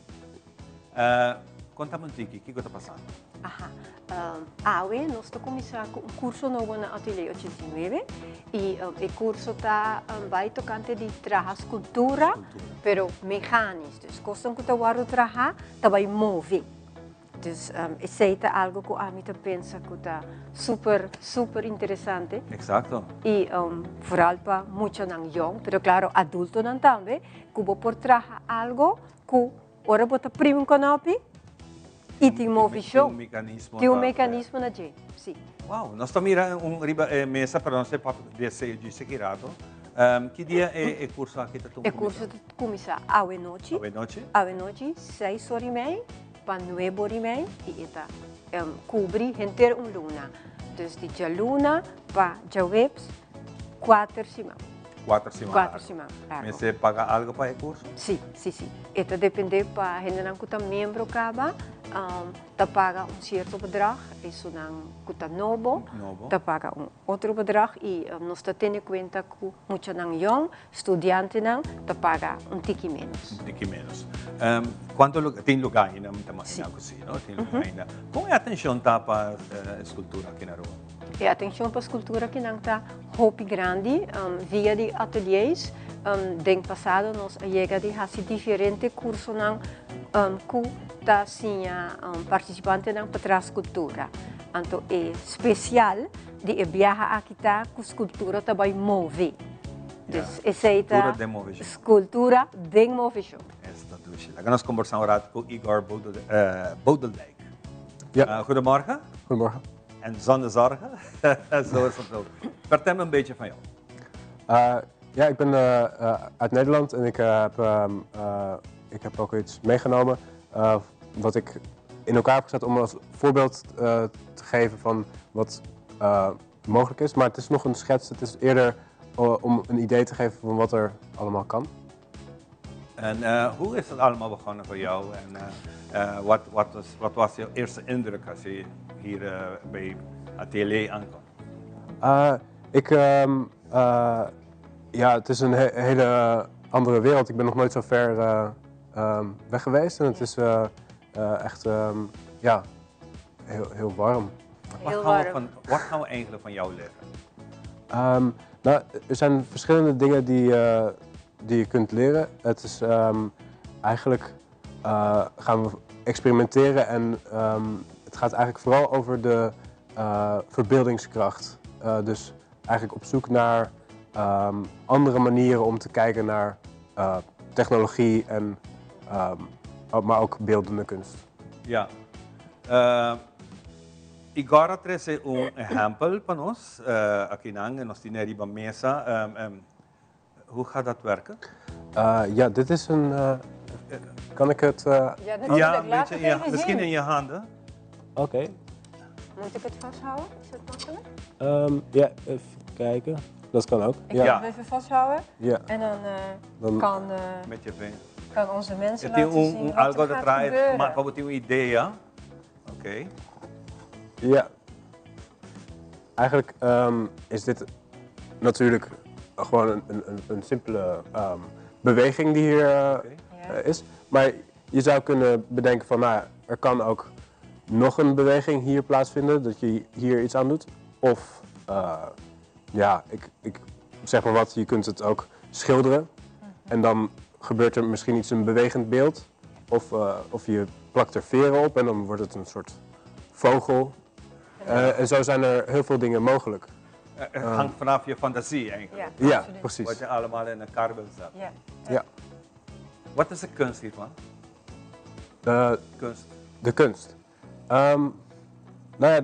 Conta-me um pouquinho, o que está passando? Nós estamos começando um curso novo na Ateliê 89 e o curso vai tocante de trabalhar escultura, pero mecânico. As coisas que eu vou trabalhar, vai mover. Dus aceita algo que a mí te pensa que está super interesante. Exacto. Y vooral para mucho nan young, pero claro, adulto nan también, que vos por trabajar algo que ahora vos te primo con opi y te movición. Tem um mecanismo na gente, sim. Uau, nós estamos mirando mesa para nós papo de seguirato. Que dia é curso aqui? É curso de começar à noite. À noite, 6h30 para 9h30 e está cobrir inteiro luna. Dus de luna para webs 4 semanas. 4 semanas. 4 semanas. Mas você paga algo para o curso? Sim. Isso depende para a gente que está membro acaba, te paga certo bedrag, isso não custa novo, te paga outro bedrag e nós temos em conta que muito não young, estudante não, te paga tiki menos. Tiki menos. Quanto tem lugar ainda, muita máquina assim, não? Tem lugar ainda. Como é a atenção para a escultura aqui na rua? E a atenção para a escultura que não está hopi grande, via de ateliês. Den passado nós chegamos a diferentes cursos que está sim participante na para a escultura. Então é especial de viajar aqui tá com escultura também move. Dus aceita escultura de movição. Esta dus. Dan gaan we conversar agora com Igor Bodeldijk. Ja. Goedemorgen. Goedemorgen. En zonder zorgen. Zo is het ook. Vertel me een beetje van jou. Ja, ik ben uit Nederland en ik heb ook iets meegenomen wat ik in elkaar heb gezet om als voorbeeld te geven van wat mogelijk is. Maar het is nog een schets, het is eerder om een idee te geven van wat er allemaal kan. En hoe is het allemaal begonnen voor jou? En wat was jouw eerste indruk als je hier bij Atelier aankwam? Ja, het is een hele andere wereld. Ik ben nog nooit zo ver weg geweest en het is echt heel warm. Wat gaan we eigenlijk van jou leren? Nou, er zijn verschillende dingen die je kunt leren. Het is eigenlijk gaan we experimenteren en het gaat eigenlijk vooral over de verbeeldingskracht. Dus eigenlijk op zoek naar andere manieren om te kijken naar technologie en maar ook beeldende kunst. Ja. Agora trouxe exemplo para nós aqui en nós temos hier mesa. Hoe gaat dat werken? Ja, dit is een. Kan ik het? Ja, een beetje, ja, misschien in je handen. Oké. Moet ik het vasthouden? Is het makkelijk? Ja, even kijken. Dat kan ook. Ik ga hem even vasthouden. Ja. En dan kan, met je vinger. Kan onze mensen laten zien wat er gaat gebeuren. Maar we hebben een idee, ja? Oké. Ja. Eigenlijk is dit natuurlijk gewoon een simpele beweging die hier is. Maar je zou kunnen bedenken van, nou, er kan ook nog een beweging hier plaatsvinden, dat je hier iets aan doet. Of, ja, ik zeg maar wat, je kunt het ook schilderen. En dan gebeurt er misschien iets, een bewegend beeld. Of je plakt er veren op en dan wordt het een soort vogel. En zo zijn er heel veel dingen mogelijk. Het hangt vanaf je fantasie eigenlijk. Ja, precies. Wat je allemaal in elkaar wilt zetten. Ja. Wat is de kunst hiervan? Kunst. De kunst. Nou ja,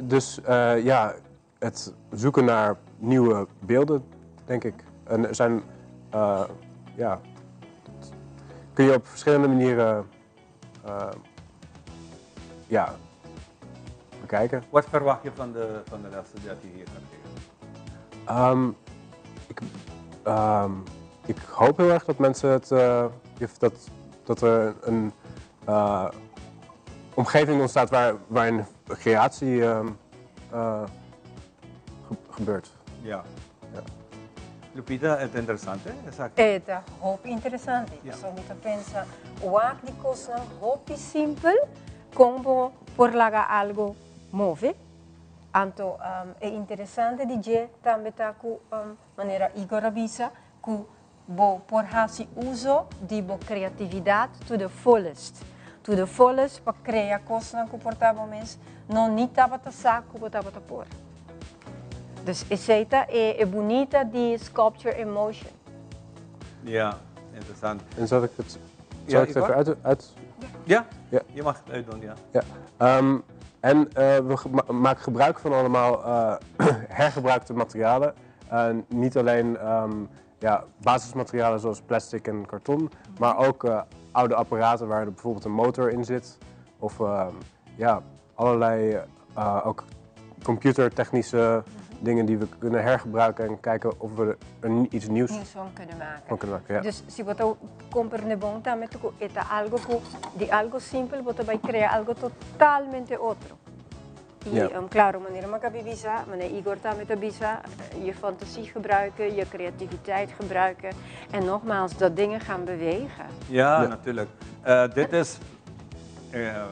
dus ja, het zoeken naar nieuwe beelden, denk ik. En er zijn, ja, kun je op verschillende manieren, ja, bekijken. Wat verwacht je van de lessen die je hier gaat geven? Ik hoop heel erg dat mensen het, dat er een omgeving ontstaat waarin creatie gebeurt. Ja. Lupita, het is interessant, hè? Het is heel interessant. Zo moet je pensar, wat die kosten heel simpel, como por lagar algo move. Anto é interessante de também tá com maneira Igor avisa que bo por hasi uso de bo criatividade to the fullest. tu de voles para crear cosas que portava mes, não nem tava ta saco que botava ta por. Dus essa é bonita de sculpture emotion. Ja, interessant. En zal ik het Ja, even uit? Ja, Ja. je mag het uitdoen, ja. Ja. We maken gebruik van allemaal hergebruikte materialen. Niet alleen basismaterialen zoals plastic en karton, maar ook oude apparaten waar er bijvoorbeeld een motor in zit. Of allerlei ook computertechnische dingen die we kunnen hergebruiken en kijken of we er iets nieuws van kunnen maken. Ja. Dus si você compra ne bom também tu eta algo de algo simples você vai criar algo totalmente outro. E claro, wanneer je visa, wanneer Igor daarmee te visa, je fantasie gebruiken, je creativiteit gebruiken en nogmaals dat dingen gaan bewegen. Ja, natuurlijk. Dit is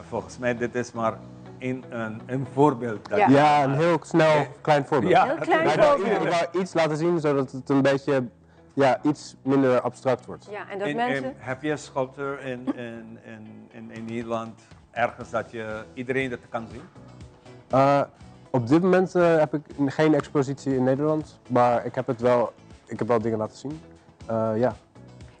volgens mij dit is maar een voorbeeld. Ja, een heel snel klein voorbeeld. Ja, heel klein voorbeeld. Ik wou iets laten zien zodat het een beetje iets minder abstract wordt. Ja, en dat mensen... Heb je een sculptor in Nederland ergens dat je iedereen dat kan zien? Op dit moment heb ik geen expositie in Nederland, maar ik heb wel dingen laten zien. Ja.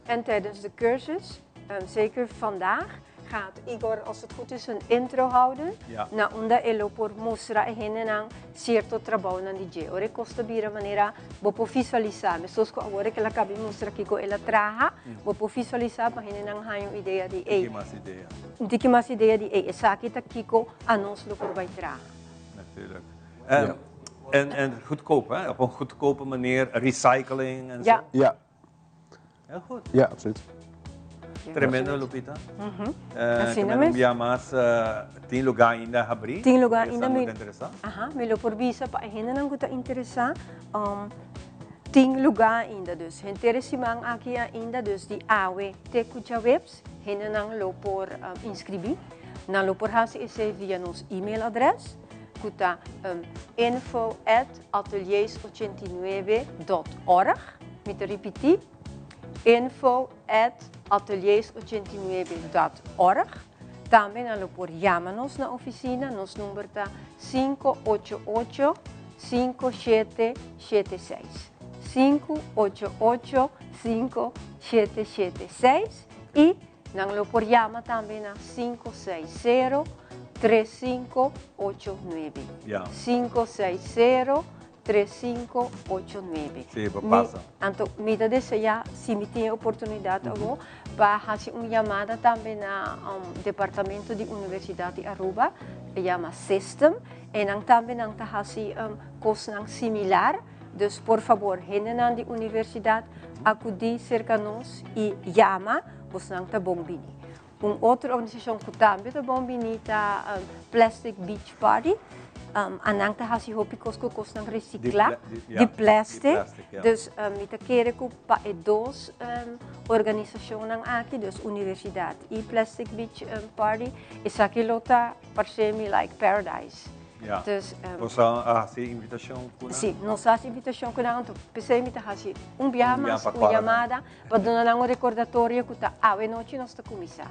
En tijdens de cursus, zeker vandaag, gaat Igor, als het goed is, een intro houden. Ja. Na onda elo por mostrar henenang certo trabalho na DJ. Ora costa bira maneira vou visualizar. Pessoas que agora que ela acaba de mostrar aqui ela traha, vou visualizar para henenang hayo ideia de Tiki mas ideia essa aqui tá kiko anons lo por vai traha. Natuurlijk. En goedkoop, hè? Op een goedkope manier, recycling en zo. Ja. Heel goed. Ja, absoluut. Tremendo, Lupita. Assim mesmo. Mas tem lugar ainda a abrir? Tem lugar ainda muito interessante. Me lo por visa para ainda não está interessante. Tem lugar ainda dus. Interessimang aqui ainda dus die AWE Tekucha Webs. Ainda não lo por inscrever. Não lo por hasi esse via nos e-mailadres. Kuta info@ateliers89.org. Me te repetir. info@ateliers89.org. Também nós por chama-nos na oficina, nos número está 588-5776. 588-5776 e nós por chama também na 560-3589. 560-3589. Sim, passa. Então, me dá desejar, se me tem oportunidade para fazer uma chamada também no departamento de Universidade de Aruba, chama System, e também não está fazendo coisa similar. Dus, por favor, henna de universidade, acudir cerca de nós e chama, você não está bombini. Outra organização que também está bombini é Plastic Beach Party. Anang ta hasi hopi kosko kosnang recicla de plastic. Dus mita kere ko pa dos organisationen aqui, dus Universidade e Plastic Beach Party. Is aqui lota parsemi like paradise. Ja. Dus você hasi invitação kuna? Sim, nós hasi invitação kuna então pensei mita hasi biamas, chamada para donar um recordatório que tá a noite nós tá começar.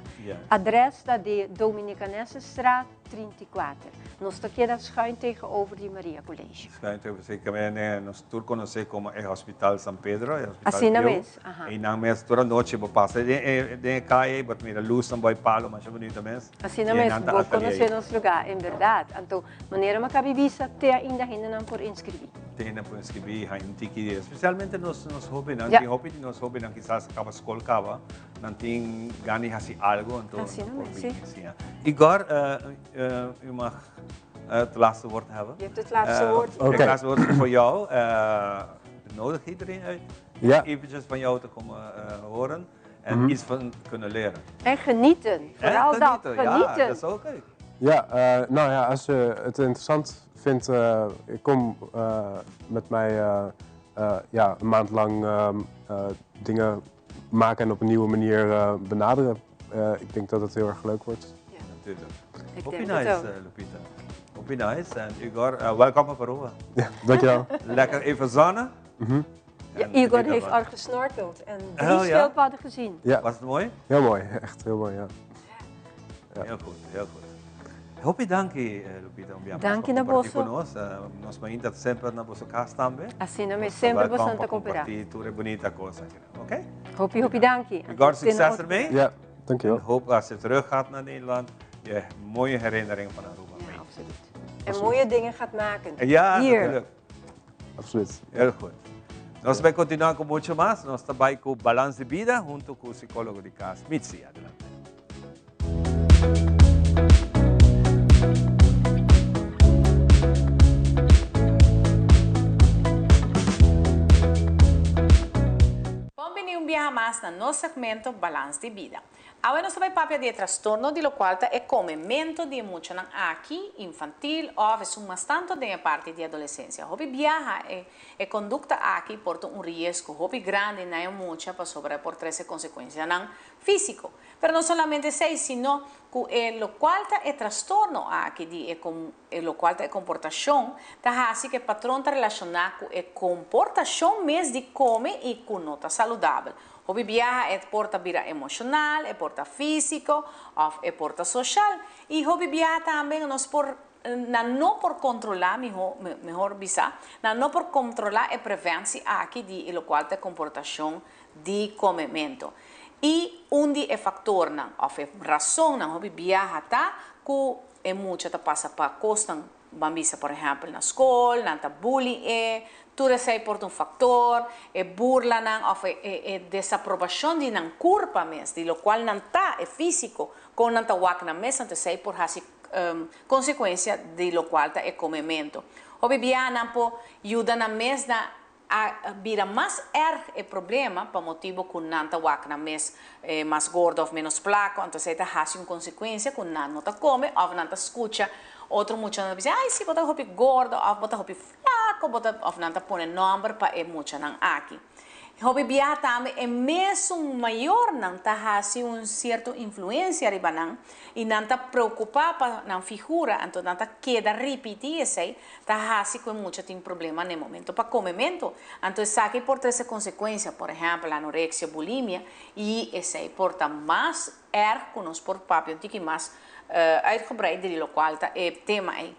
Adres da de Dominicanesstraat 34. Nós está aqui schuin tegenover die Maria College. Schuin tegenover, nós tour conhecer como é Hospital San Pedro, é Hospital assim na mês. E na mês toda noite vou passar de caia, but mira luz não vai palo, mas é bonito mês. Assim na mês, vou conhecer nosso lugar, em verdade. Então, maneira uma cabibisa, te ainda não por inscrever. Te ainda por inscrever, ainda tiki, especialmente nos hobby, não tem hobby, nos hobby não quizás acaba escola cava, não tem gani hasi algo, então. Assim na mês, sim. Igor, u mag het laatste woord hebben. Je hebt het laatste woord. Het laatste woord is voor jou. Nodig iedereen uit. Ja. Eventjes van jou te komen horen en iets van kunnen leren. En genieten. Vooral dat. Genieten. Ja, dat is ook leuk. Ja, nou ja, als je het interessant vindt, ik kom met mij een maand lang dingen maken en op een nieuwe manier benaderen. Ik denk dat het heel erg leuk wordt. Ja, natuurlijk. Ik denk het ook. Lupita. Hope nice. En Igor, welkom op Aruba. Ja, dankjewel. Lekker even zonnen. Ja, Igor heeft al gesnorkeld en 3 schildpadden gezien. Ja. Was het mooi? Heel mooi, echt heel mooi, ja. Heel goed, heel goed. Hopi danki, Lupita, Danki na boso. Nós mainta sempre na boso casa também. Assim na me sempre bastante cooperar. Tudo bonita coisa, ok? Hopi danki. God succes ermee. Ja, dankjewel. Ik hoop als je terug gaat naar Nederland, je mooie herinneringen van Aruba mee. Ja, absoluut. En mooie dingen gaat maken. Ja, hier. natuurlijk. Absoluut. Heel goed. Nós vamos continuar com muito mais. Nós também com Balance de Vida, junto com o psicólogo de casa, Mitzi. Adelante. Bem-vindo um viaje mais no nosso segmento Balance de Vida. Agora nós vamos falar de transtorno de lo qual é comimento de muito aqui infantil ou é mais tanto de parte de adolescência. Hobby viaja e conduta aqui porta risco hobby grande na é muito para sobre por três consequências não físico. Mas não somente isso, sino que lo qual é transtorno aqui de lo qual é comportação, tá assim que patrão está relacionado com comportação mesmo de comer e com nota saudável. Hobby viaja é porta vira emocional, é porta físico, é porta social. E hobby viaja também nós por não por controlar, melhor bisa, não por controlar e prevenção aqui de lo qual é comportação de comimento. E onde é fator não, ou é razão não hobby viaja tá que é muito tá passa para costan bambisa por exemplo na escola, não tá bullying tudo isso é por factor, é burla não, ou é desaprovação de não culpa mesmo, de lo qual não tá é físico, com não tá wak na mesa, então isso é por essa consequência de lo qual tá é comimento. O bebê não pode ajudar na mesa a vira mais o problema, por motivo que não tá wak na mesa mais gordo ou menos placo, então isso tá uma consequência que não tá come, ou não tá escuta. Outro mucho não diz, ai, se botar roupa gordo, ou botar roupa flaco, botar, ou não tá pondo nome para é muito não aqui. Roupa viaja também é mesmo maior não tá assim certa influência riba não e não tá preocupado para não figura, então não tá queda repetir isso, tá assim com muito tem problema no momento para comimento, então sabe por três consequências, por exemplo, anorexia, bulimia e isso aí porta mais que nós por papel que mais uitgebreid de lo qual é tema aí.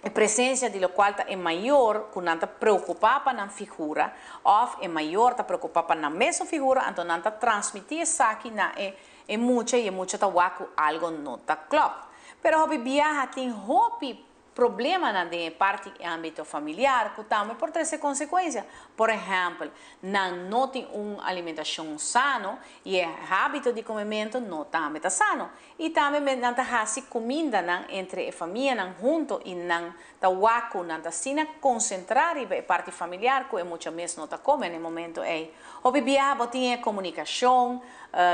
A presença de lo qual é maior, que não está preocupada na figura, ou é maior, está preocupada na mesma figura, então não está transmitir isso aqui na é muito e muito está algo não está claro. Pero hobby viaja tem hobby problema na parte do âmbito familiar, que também por três consequências. Por exemplo, não tem uma alimentação sana e o hábito de comimento não também está sano. E também não está assim comida entre a família junto e não está waco, não está assim concentrar a parte familiar, que é muito mesmo não está comendo no momento aí. O bebê tem comunicação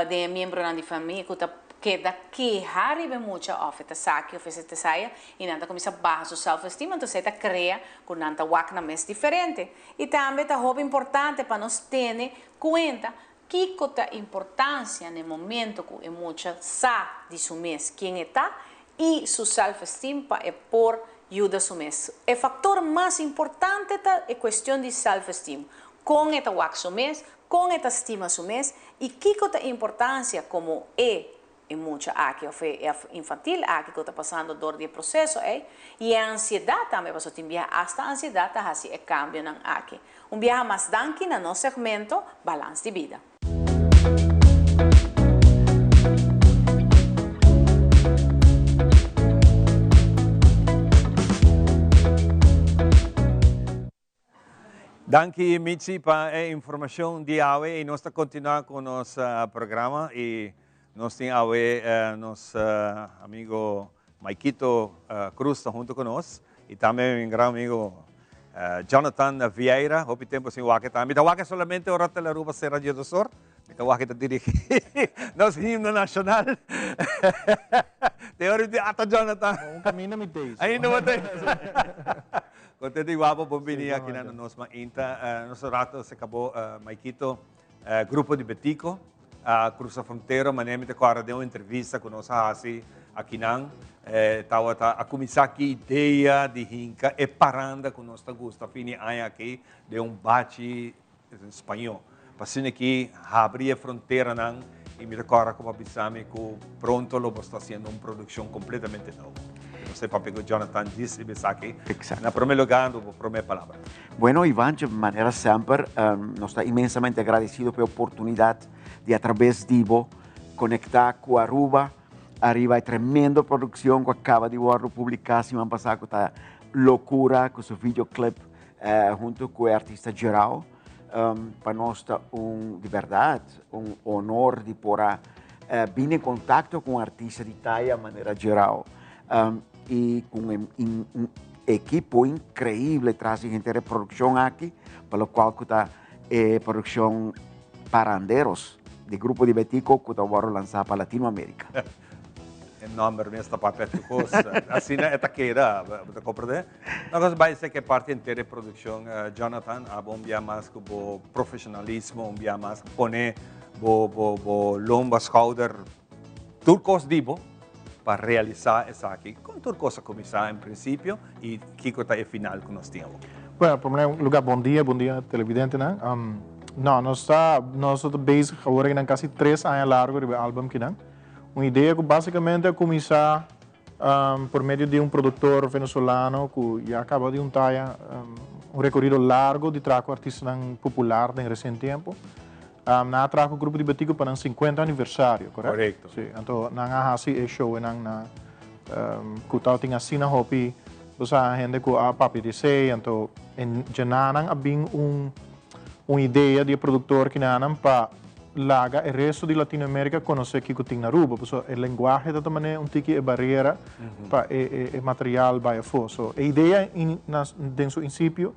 de membro da família que está que daqui arriba muito afeta saque ofete saia e nanta começa baixo self-esteem então você cria com nanta wak na mês diferente e também tá roupa importante para nós ter conta que a importância no momento que é muito sa de seu mês quem está e seu self-esteem para por ajuda seu mês o fator mais importante é questão de self-esteem com esta wak seu mês com esta estima seu mês e que a importância como muito aqui é infantil aqui que está passando dor de processo e a ansiedade também você tem viajar hasta a ansiedade tá assim é cambio não aqui viaje mais danke no nosso segmento Balance de Vida. Danke Mitzi para a informação de hoje e nós estamos continuando com o nosso programa e nós temos nosso amigo Maikito Cruz junto conosco e também um grande amigo Jonathan Vieira. Hopi tempo sem wake também. Wake solamente o Rota Laruba ser Radio do Sur. Então wake está dirigindo nosso himno nacional. Teoria de Ata Jonathan. Um caminho me deixa. Ainda não tem. Contente e guapo por vir aqui na nossa mainta. Nosso rato se acabou Maikito grupo de Betico. Cruz a Fronteira, manemi de agora deu uma entrevista com nós aqui não, estava a começar aqui ideia de hinca e paranda com nós gosta fini aqui de bate espanhol, passando aqui abrir a fronteira não y me recuerda como avisarme que pronto lo está haciendo una producción completamente nueva. No sé, papi, que Jonathan dice aquí. Exacto. En primer lugar, por mi palabra. Bueno, Ivan, de maneira sempre, nós estamos imensamente agradecidos pela oportunidade de, através de Ivo, conectar com a Aruba. Arriba é tremenda produção que acaba de publicar semana passada, que está loucura com seu videoclip junto com o artista geral. Para nós está de verdade honor de poder vir em contato com um artista de talla de maneira geral. E com um equipo incrível trazem gente de produção aqui, pelo qual está produção Paranderos, de grupo de Betico, que está lançado para Latinoamérica. Em nome desta papel de coisa, assim é taqueira, você compreende? Nós vai ser que parte inteira da produção, Jonathan, a bom mais que o profissionalismo, mais poner o lomba schouder, tudo coisa dibo para realizar isso aqui, com tudo coisa começar em princípio e que está o final que nós temos. Bueno, primeiro lugar, bom dia televidente, né? Não, nós estamos bezig agora em quase 3 anos largo do álbum que não. Uma ideia que basicamente é começar por meio de um produtor venezuelano que já acabou de um recorrido largo de trago artista popular em recente tempo. Na trago o grupo de Betico para o 50 aniversário, correto? Correto. Sim, então na assim show na que tal tinha assim na hopi, você a gente que a papi disse, então já não há bem uma ideia de produtor que não para laga o resto de Latinoamérica conhecer que tem na Aruba, porque o linguagem da maneira é barreira para o material vai fora. A ideia em seu princípio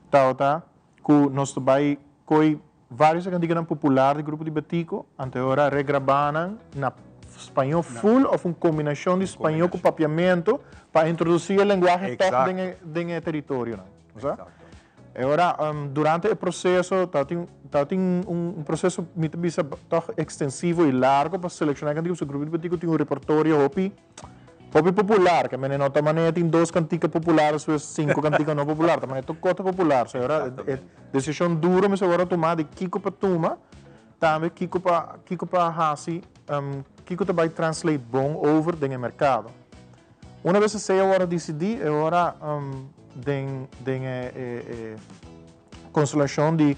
tá que nós vai com vários cantigas populares do grupo de Betico, até agora regravaram na espanhol full ou uma combinação de espanhol com papiamento para introduzir a linguagem top dentro do território, não? Agora, durante o processo, tem processo muito extensivo e largo para selecionar cantigas. O grupo de Betico tem um repertório hopi popular, que a nota maneira tem 2 cantigas populares, 5 cantigas não populares, também tem cota popular. Agora, decisão dura, mas agora tomar de Kiko para Tuma, também Kiko para Hasi, Kiko vai translate bom over no mercado. Uma vez que você agora decidir, agora den constelação de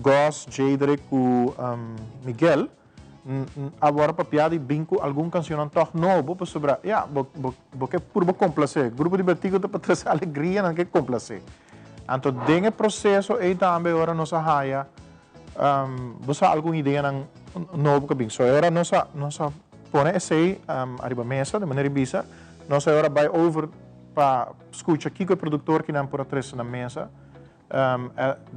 Goss, Jadrick e Miguel, agora para piada e binco algum canção toch novo para sobre, porque por complacer, grupo de Betico para trazer alegria não que complacer. Então, dentro processo aí também agora nossa raia, você alguma ideia novo que binco. Agora nossa põe esse arriba mesa de maneira bisa, nossa agora vai over para escutar aqui que o produtor que não por atrás na mesa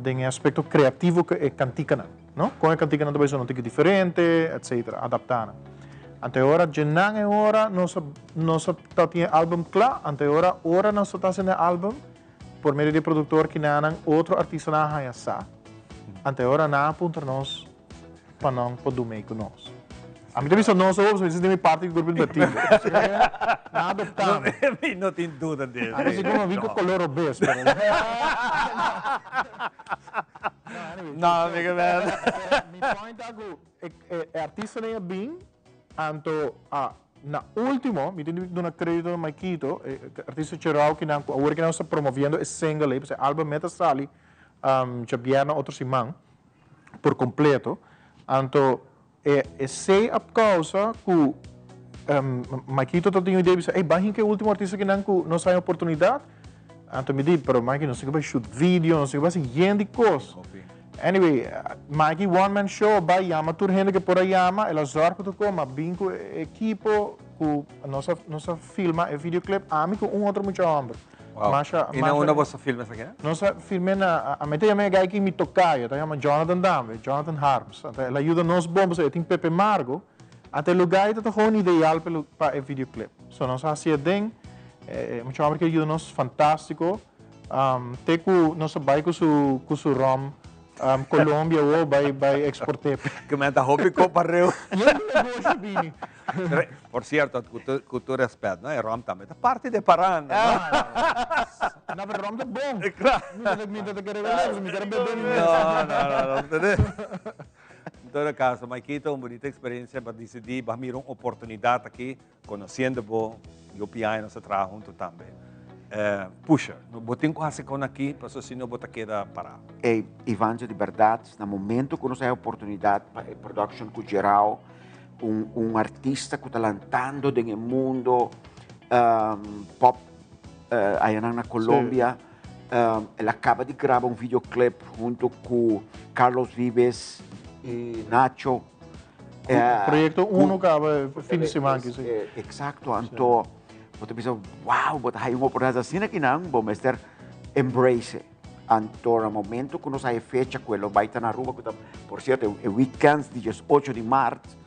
tem aspecto criativo que é cantica não com a cantica não também são cantica diferente etc adaptar até agora já não é hora nós tá tem álbum claro até agora nós tá fazendo álbum por meio de produtor que não outro artista na raia sa até agora não aponta nós para não poder meio com nós. A mim também são nós outros, mas isso é parte do grupo de Betico. Nada tão. Não tem dúvida disso. A vezes eu não vi com o color obeso. Não, amigo meu. Mi point é artista nem bem, então na último, me tem dado crédito no Maikito, artista geral que não, agora que não está promovendo esse single, porque o álbum meta sali, já vieram outro semana por completo, então sei a causa que Maikito tem uma ideia de dizer, vai que o último artista que não sai oportunidade, então me diz, mas Maikito não sei que vai shoot vídeo, não sei que vai ser gente de coisa. Anyway, Mikey one man show vai chamar toda gente que por aí chama, ela zorga para tu mas bem com equipo, com nossa filma e videoclip, amigo com outro muito homem. E não uma vossa filma essa aqui? Nossa filma na a mete a gai que me tocaia, tá chama Jonathan Dambe, Jonathan Harms. Ela ajuda nos bombos, tem Pepe Margo, até lugar está gewoon ideal para o videoclip. So nós assim bem, muito homem que ajuda nos fantástico. Te com nossa bike com su rom Colômbia ou vai exportar. Que me dá hobby compareu. Por certo, cultura respeito, não é? Rom também é parte de Parana. Não, mas rom é bom. Claro. Me quer beber. Não. todo caso, Maikito, una bonita experiencia para decidir, vas a mirar una oportunidad aquí, conociendo vos, yo pienso nuestro trabajo juntos también. Puxa, não tem que fazer com aqui, porque senão você queda parado. E Ivan, de verdade, no momento que nós temos a oportunidade para a produção geral, artista que está lançando no mundo pop aí na Colômbia, ele acaba de gravar videoclip junto com Carlos Vives e Nacho. Projeto Uno acaba fim de semana. Exato, então você pensa, wow, você tem uma oportunidade assim aqui não, vamos ter embrace. Então, no momento que nós temos fecha, que vai estar na rua, por certo, é weekends, 18 de março,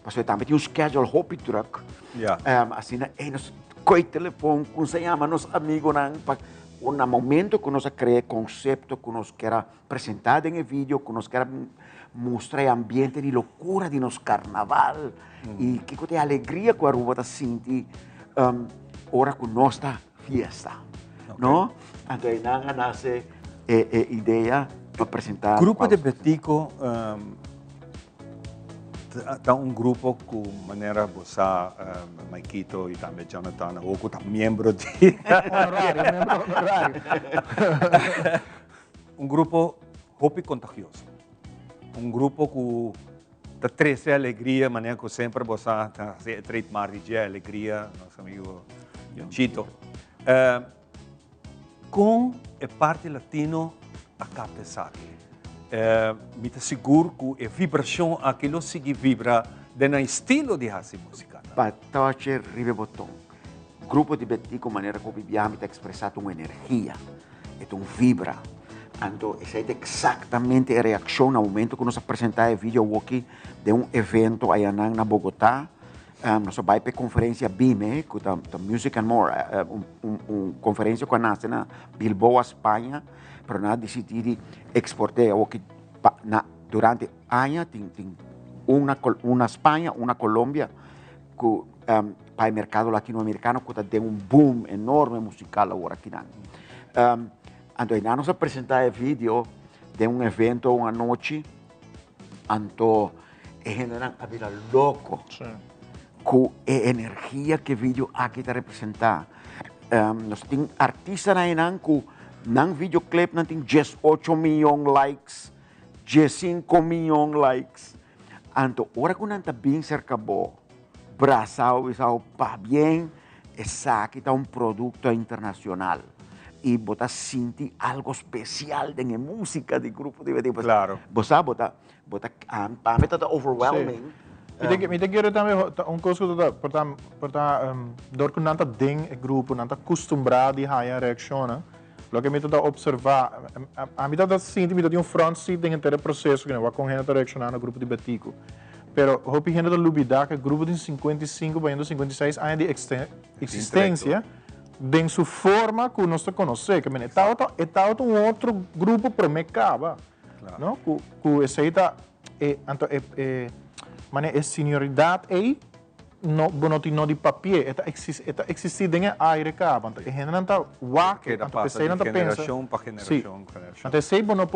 porque também tem um schedule Hopi Truck. Assim, nós com telefone, com se chama nos amigos, no momento que nós criamos conceito, que nós queremos apresentar em vídeo, que nós queremos mostrar o ambiente de loucura de nosso carnaval, e que tem alegria que a rua está sentindo. Ora com nossa fiesta, não? Então, aí nasce a ideia de apresentar. Grupo de Betico está grupo com maneira você, Maikito e também Jonathan, ou que membro de grupo Hopi contagioso, grupo que está trazendo alegria, maneira que sempre você está trademark de alegria, nosso amigo Chito. Com a parte latino a capta aqui. Me está seguro que a vibração aquilo sigue vibra no estilo de essa música. Para tocar ribe botão. Grupo de Betico, maneira que viviamo, está expressando uma energia, é vibra. Então, essa é exatamente a reação no momento que nós apresentamos o vídeo aqui de evento aí na Bogotá. Nós vamos para a conferência BIME, que é Music and More, conferência que nasce na Bilbao, Espanha, para nós decidir exportar aqui durante anos, tem uma Espanha, uma Colômbia, que para o mercado latino-americano, que tem boom enorme musical agora aqui. Então, nós apresentamos o vídeo de evento uma noite, então, generan a vida louco. Com a energia que o vídeo aqui está representando. Nós temos artistas aí que no videoclip não tem 18 milhões de likes, 15 milhões de likes. Então, agora que não está bem cerca do Brasil, está bem, essa aqui está produto internacional. E você sente algo especial na música do grupo de Betico. Claro. Você para mim está overwhelming. Me quero também coisa que door que nanta ding o grupo nanta acostumado a a reação, lo que me está observar, a mim está sentindo me tem front seat em todo processo que não com gente está reaccionando no grupo de Betico. Pero hopi gente da lubida que grupo de 55 para 56 anos de existência, de sua forma que nós conhecemos, que está outro grupo para me acaba, não? Que esse aí está mas a senioridade aí não de papel, está existe em aire cá, então a gente não está waque, então você não está geração para geração. Então sei não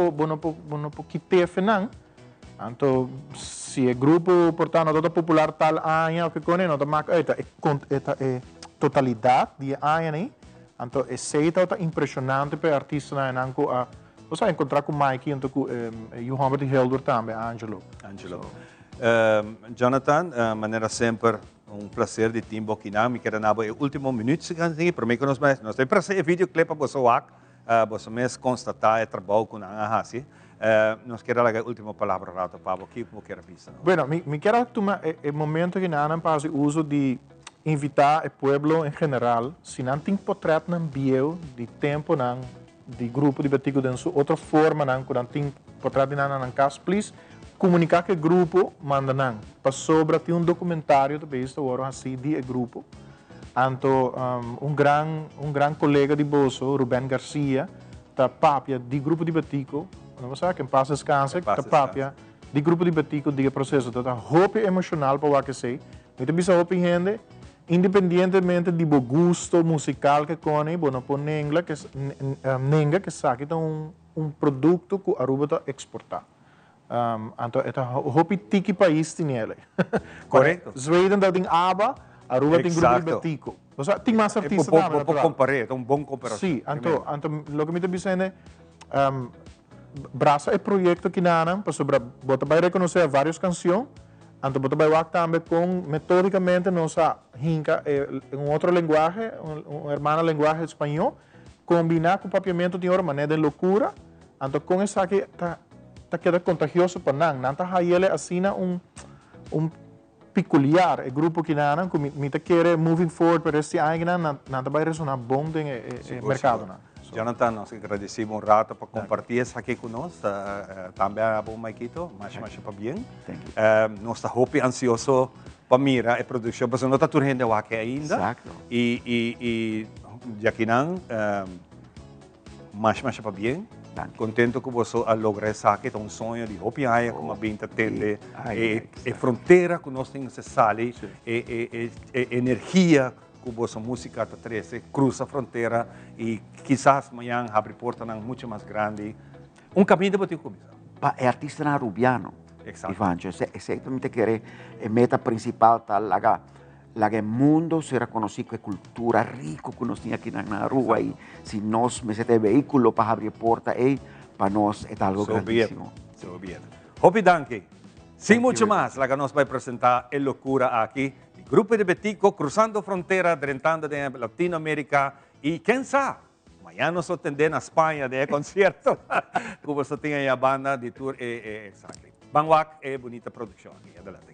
pode quitar final, então se o grupo portanto todo popular tal ano que com ele não está marca é totalidade de ano aí, então esse está impressionante para artista na nanco a você encontrar com Mike então com Johan de Helder também, Angelo. Jonathan, maneira sempre prazer de ter aqui na me quero na último minuto se canse para mim que nós temos prazer videoclip para você você mesmo constatar o trabalho com a Hasi. Nós queremos a última palavra para Pablo que como quer pensar. Bueno, me quero tomar o momento que nós faz uso de invitar o povo em geral, se não tem portrait na bio de tempo não de grupo de Betico de outra forma não quando tem portrait na casa, please comunicar que o grupo manda não. Para sobre tem documentário também agora assim de grupo. Então um grande colega de bolso, Rubén Garcia, tá papia de grupo de Betico, não sei quem passa descansa, tá papia de grupo de Betico de processo, tá hope emocional para o que sei. Então bisa hope gente, independentemente de gosto musical que cone, bueno por nenga que sabe então produto que a Aruba está exportar. Anto esta hopi tiki país tinele. Correcto. Zweden dat ding ABBA, Aruba ting grupo Exacto. betico. O sea, ting más artistas también. Puedo comparar, un buen comparación. Sí, anto lo que me te dicen Brasa é projeto que nana, para sobre bota vai reconhecer várias canções, anto bota vai work também com metodicamente nossa hinca em outra linguagem, uma hermana linguagem espanhol, combinar com o papiamento de uma maneira de loucura, anto com essa que tá queda contagioso para não tá ele assina peculiar o grupo que nana, que me tá querer moving forward para este ano, não vai ressonar bom no mercado na. Jonathan, nós agradecemos um rato por compartilhar isso aqui conosco. Também a bom Maikito, mas para bem. Nós estamos ansiosos para mirar a produção, porque nós estamos turrendo aqui ainda. Exacto. E já que não, mas para bem. Contento que você lograr isso aqui, é sonho de Hopi Aya, como bem entende, a fronteira que nós temos se sale, energia que a música está trazendo, cruza a fronteira e quizás amanhã abre porta muito mais grande. Caminho para começar. É artista na rubiano. Exato. Ivancho, exatamente que a meta principal está lá que o mundo será conhecido com a cultura rica que nós temos aqui na Aruba e se nós meter veículo para abrir porta para nós é algo grandíssimo. So bien. Hopi danke. Sem muito mais, lá que nós vai apresentar a loucura aqui. Grupo de Betico cruzando frontera, entrando de Latinoamérica y quién sabe, mañana nos atender na Espanha de concierto. Como você tem aí a banda de tour, exacto. Bangwak é bonita produção aqui. Adelante.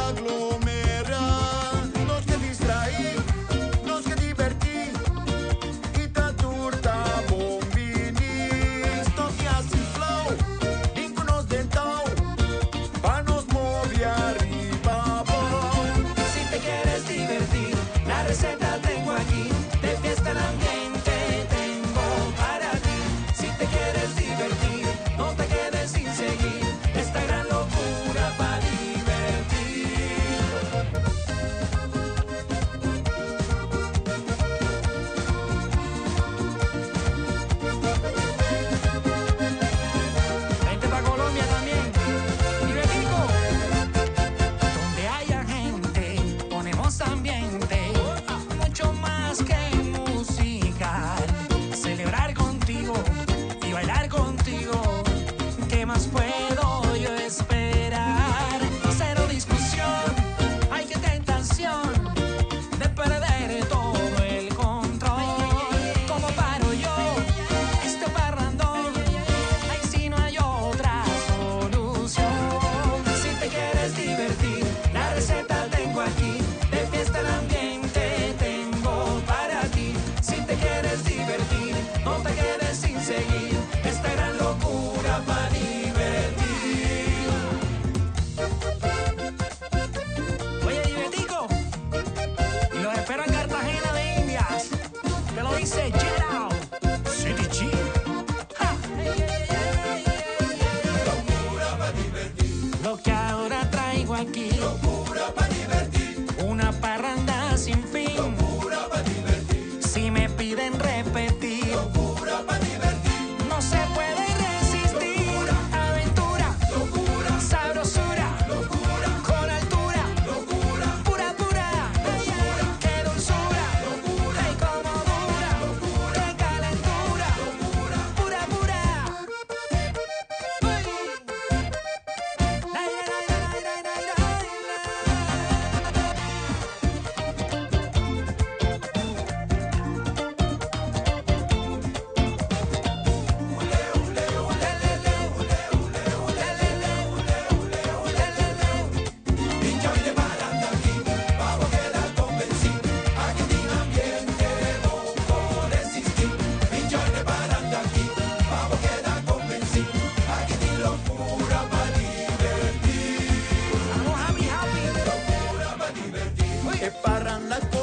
Aglomera, nos te distraí.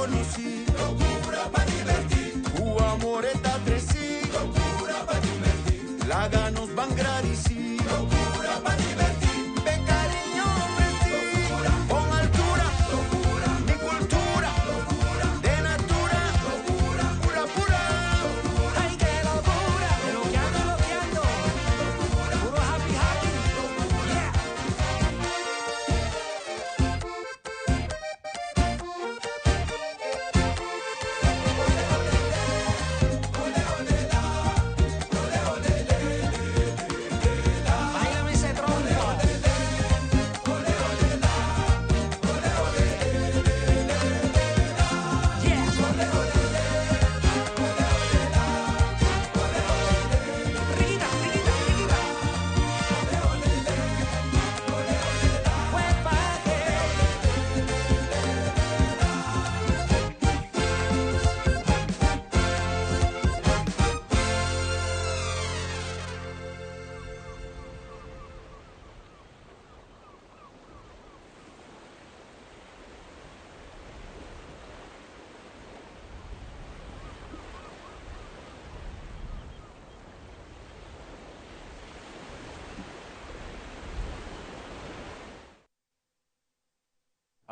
conocí. Locura para divertir. Tu amor está treci. Locura para divertir. Laga nos van gradeci. Locura para divertir. Ve cariño, vestí. Con altura. Locura. Mi cultura. Locura. De natura. Locura. Pura, pura. Locura. Ay, qué locura. Loqueando, loqueando. Locura. Puro happy, happy. Locura. Yeah. Báilame ese tronco. Yeah. Riquita, riquita, riquita.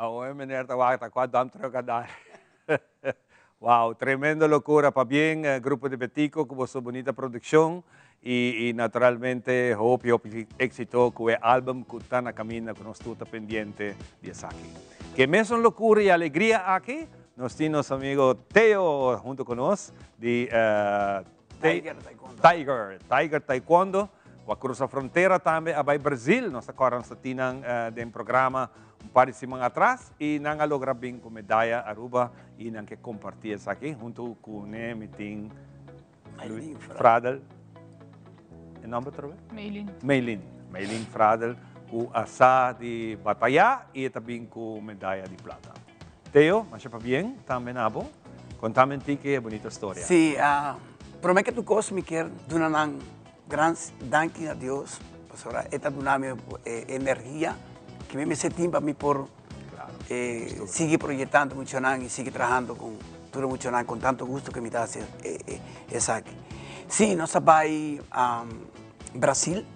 Hoy meneer Tawagta, kwadam trocadar. Wow, tremenda locura para bien, grupo de Betico, con su bonita producción y naturalmente hope éxito con el álbum que está en camino con nosotros pendiente de aquí. Que me son locura y alegría aquí, nos tiene nuestro amigo Teo junto con nosotros de Tiger Taekwondo. Wa cruza fronteira também a Brasil, nós agora tinham de programa par de semanas atrás e não logra bem com medalha Aruba e não que compartilhar isso aqui junto com o meeting Fradel. O nome outra vez? Meilin Fradel com a sa de batalha e também com medalha de plata. Teo, mas para bem também abo. Contamente que é bonita história. Sim, prometo que tu cosme quer dunanang Grans danke a Dios, pastora, esta duname energía que me sentí para mí por sigue proyectando mucho y sigue trabajando con todo mucho con tanto gusto que me da hacer aquí. Sí, nos va a Brasil,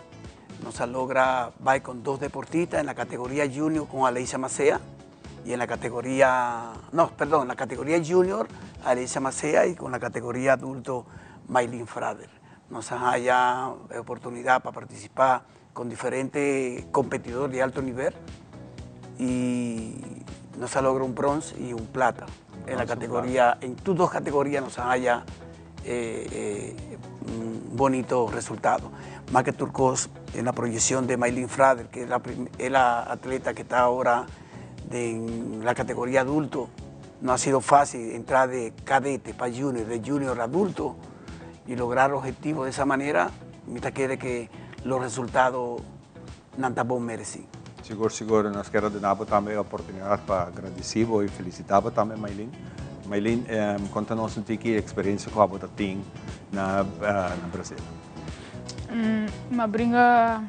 nos logra va con 2 deportistas en la categoría junior con Aleisa Macea y en la categoría, en la categoría junior Aleisa Macea y con la categoría adulto Maylin Frader. Nos haya oportunidad para participar con diferentes competidores de alto nivel y nos ha logrado un bronce y un plata en la categoría, en tus 2 categorías nos haya un bonito resultado. Más que Turcos en la proyección de Maylin Frader, que es la atleta que está ahora en la categoría adulto, no ha sido fácil entrar de cadete para junior, de junior a adulto, y lograr objetivos de esa manera, mientras quiere que los resultados no tan bom merecen. Seguro, nós queremos dar também a oportunidade para agradecer e felicitar também Maylin. Maylin, conta-nos um pouquinho a experiência que você tem na Brasil. Uma briga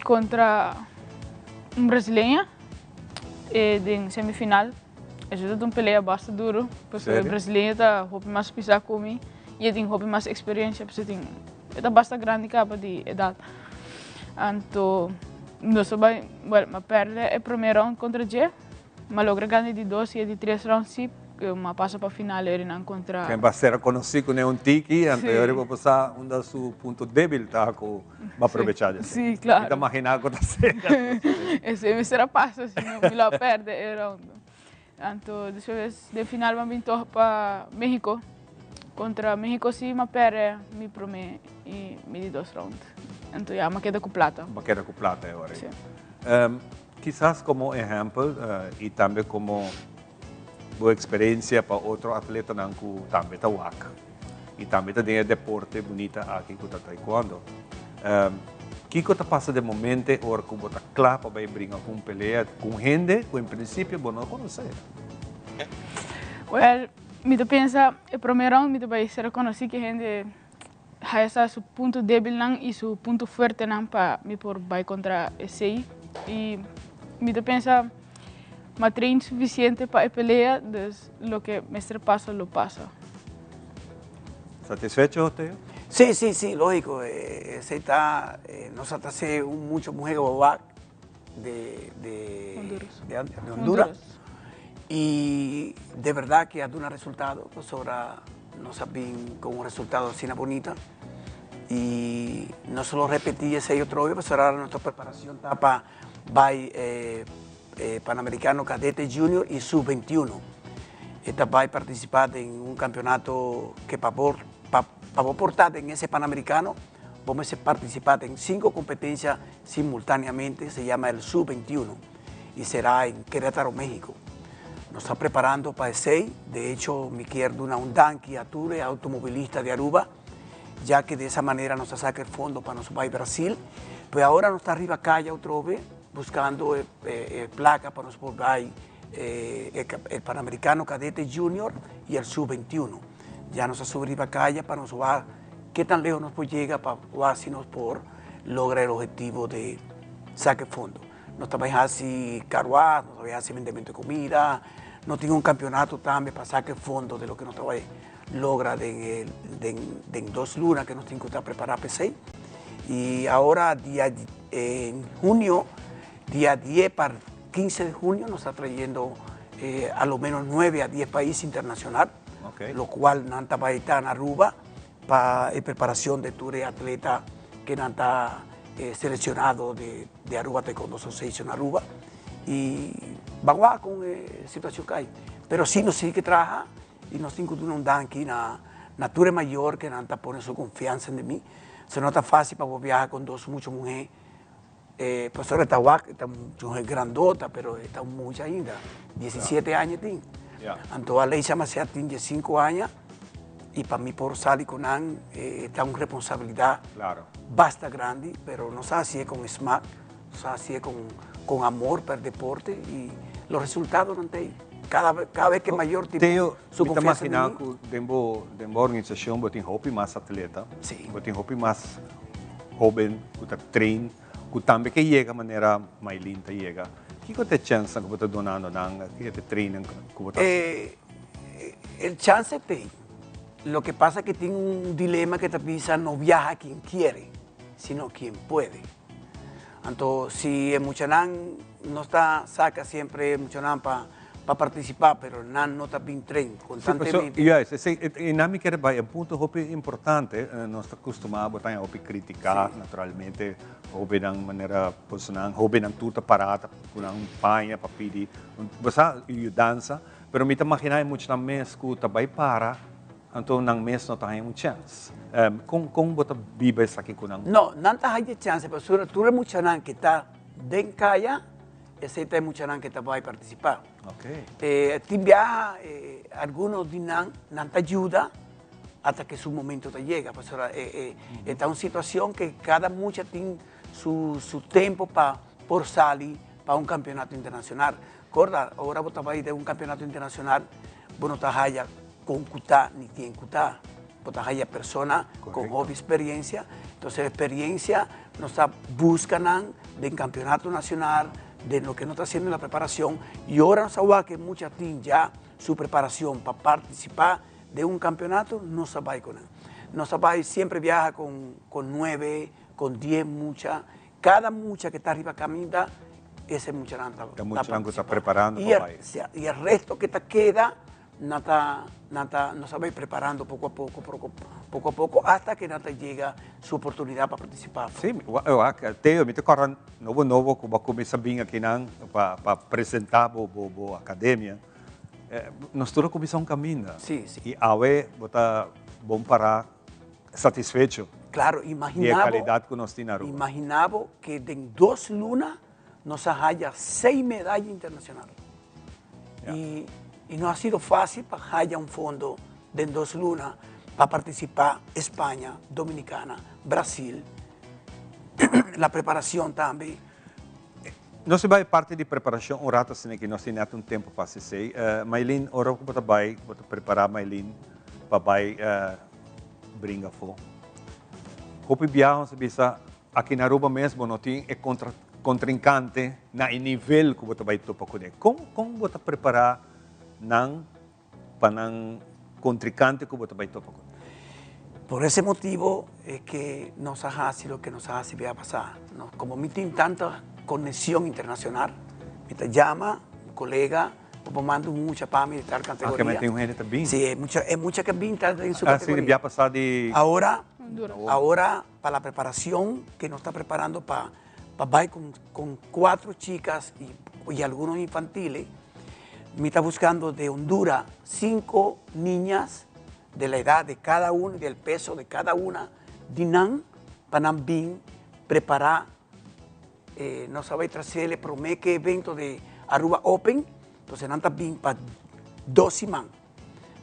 contra brasileira em semifinal. É uma peleia bastante dura, porque o brasileiro está mais pisar comigo. E eu tenho mais experiência, porque é bastante grande capa de idade. Então, nós vamos perder o primeiro round contra o G, mas logra ganhar de 2 e de 3 rounds, sim, mas passa para a final e não contra... Quem vai ser conhecido com um tiki, então eu vou passar dos seus pontos débeis, tá, com aproveitar disso. Sim, claro. Então, imaginar o que está sendo. Esse será fácil, se não me perde o round. Então, depois, de final, vamos para México. Contra México, sim, mas perde me promete e me de 2 rounds. Então, já me queda com plata. Me queda com plata agora. Quizás como exemplo e também como boa experiência para outro atleta que também está waka. E também tem deporte bonita aqui com o taekwondo. O que está passando de momento agora que você está claro para brincar com peleia com gente que, em princípio, você não conhece? Well, me pensa, o primeiro round me vai ser reconhecido que a gente ha su punto débil e su punto fuerte para me por vai contra esse e me pensa mas treino suficiente para pelear, dus lo que me pasa, lo pasa. ¿Satisfecho, Teo? Sí, sí, sí, lógico. Nos atrasé mucho mujer de Honduras. Y de verdad que ha dado un resultado, pues ahora nos ha venido con un resultado así bonita. Y no solo repetí ese otro día, pues ahora nuestra preparación está para Panamericano Cadete Junior y Sub-21. Esta va a participar en un campeonato que para portar en ese Panamericano vamos a participar en 5 competencias simultáneamente, se llama el Sub-21 y será en Querétaro, México. Nos está preparando para el 6, de hecho me quiero una un Danqui Ature, automovilista de Aruba, ya que de esa manera nos saca el fondo para nos va a Brasil, pues ahora nos está arriba calle otra vez, buscando placa para nos volver el Panamericano Cadete Junior y el Sub-21. Ya nos ha subido a calle para nos ver qué tan lejos nos llega para ver si nos por lograr el objetivo de saque fondo. Nos trabaja así carruaje, nos trabaja así vendimiento de comida, no tiene un campeonato también para saque fondo de lo que nos trabaja logra en 2 lunas que nos tiene que estar preparados para 6. Y ahora en junio, día 10 para 15 de junio nos está trayendo a lo menos 9 a 10 países internacionales, lo cual nos está en Aruba para preparación de tour de atleta que nos está seleccionado de Aruba Taekwondo Association Aruba. Y vamos a con la situación que hay. Pero sí nos sigue que trabaja y nos tiene que un danqui na tour mayor que nos pone su confianza en mí. Se nota fácil para viajar con muchas mujeres. Pues ahora está mujer grandota, pero está mucha ainda. 17 años tiene. Entonces, la ley se llama 15 años y para mí por salir con él está una responsabilidad bastante grande, pero no sabe si es con smart, no sabe si es con amor para el deporte y los resultados no hay. Cada vez que mayor tipo su confianza en mí. Dentro de la organización, botin hopi más atleta, botin hopi más joven, que train, que también que llega de manera más linda llega. ¿Qué te chance que você donando nanga, que te treinen, el chance te. Lo que pasa es que tiene un dilema que te pisa no viaja quien quiere, sino quien puede. Entonces, si el Muchanán no está, saca siempre el Muchanán para participar, pero Nan no está bien tren constantemente. En nami que é um ponto importante, nós estamos acostumados a criticar naturalmente, hobby de maneira posicionada, hobby de tudo parada, com um panha para pedir, você dança, pero me imaginar muito na mês que também para, então na mês não tem uma chance. Como você vive isso aqui com não? Não tem chance, mas tu é muito que está dentro caia, esse é muito que está vai participar. Viaja, algunos dinan no te ayuda hasta que su momento te llega. Pues ahora, está una situación que cada mucha tiene su tiempo por salir para un campeonato internacional. Corda, ahora vos vais de un campeonato internacional, vos no estás allá con Cutá ni tiene Cutá. Vos estás allá personas con hobby experiencia. Entonces, la experiencia nos buscan de campeonato nacional, de lo que no está haciendo en la preparación, y ahora nos sabe que muchas tienen ya su preparación para participar de un campeonato, no sabe con él. No sabe, siempre viaja con 9, con 10 muchas. Cada mucha que está arriba camina, ese mucha está preparando. Y el resto que te queda, no sabe preparando poco a poco, hasta que Nata llega su oportunidad para participar. Sim, Teo, me tocaram novo que vai começar a vir aqui para apresentar a academia. Nós todos começamos um caminho. Sim, sim. E agora está bom para satisfeito. Claro, imaginava. E a qualidade que nós temos. Imaginava que em 2 lunas nos haya 6 medallas internacionales. Y no ha sido fácil para haya un fondo de 2 lunas para participar España, Dominicana, Brasil. La preparación también. No se vai parte de preparação, o rato assim que nós temos um tempo para se sei. Maylin, ora que você vai preparar Maylin para vai brincar fo. Hopi viajar se bisa aqui na Aruba mesmo não tem é contrincante na nível que você vai topar com ele. Como você prepara para o contrincante que você vai topar com ele? Por ese motivo es que nos hace lo que nos hace va a pasar. ¿No? Como me tiene tanta conexión internacional, me te llama, un colega, o mando mucha para militar categoría. Que me tem gente também? Sí, es mucha que está en su Así categoría. vai passar de... Ahora, para la preparación que nos está preparando para con 4 chicas y algunos infantiles, me está buscando de Honduras 5 niñas de la edad de cada una y del peso de cada una, dinan para bien preparar, no sabe traerle promete evento de Aruba Open, entonces nanta bien para 2 simán,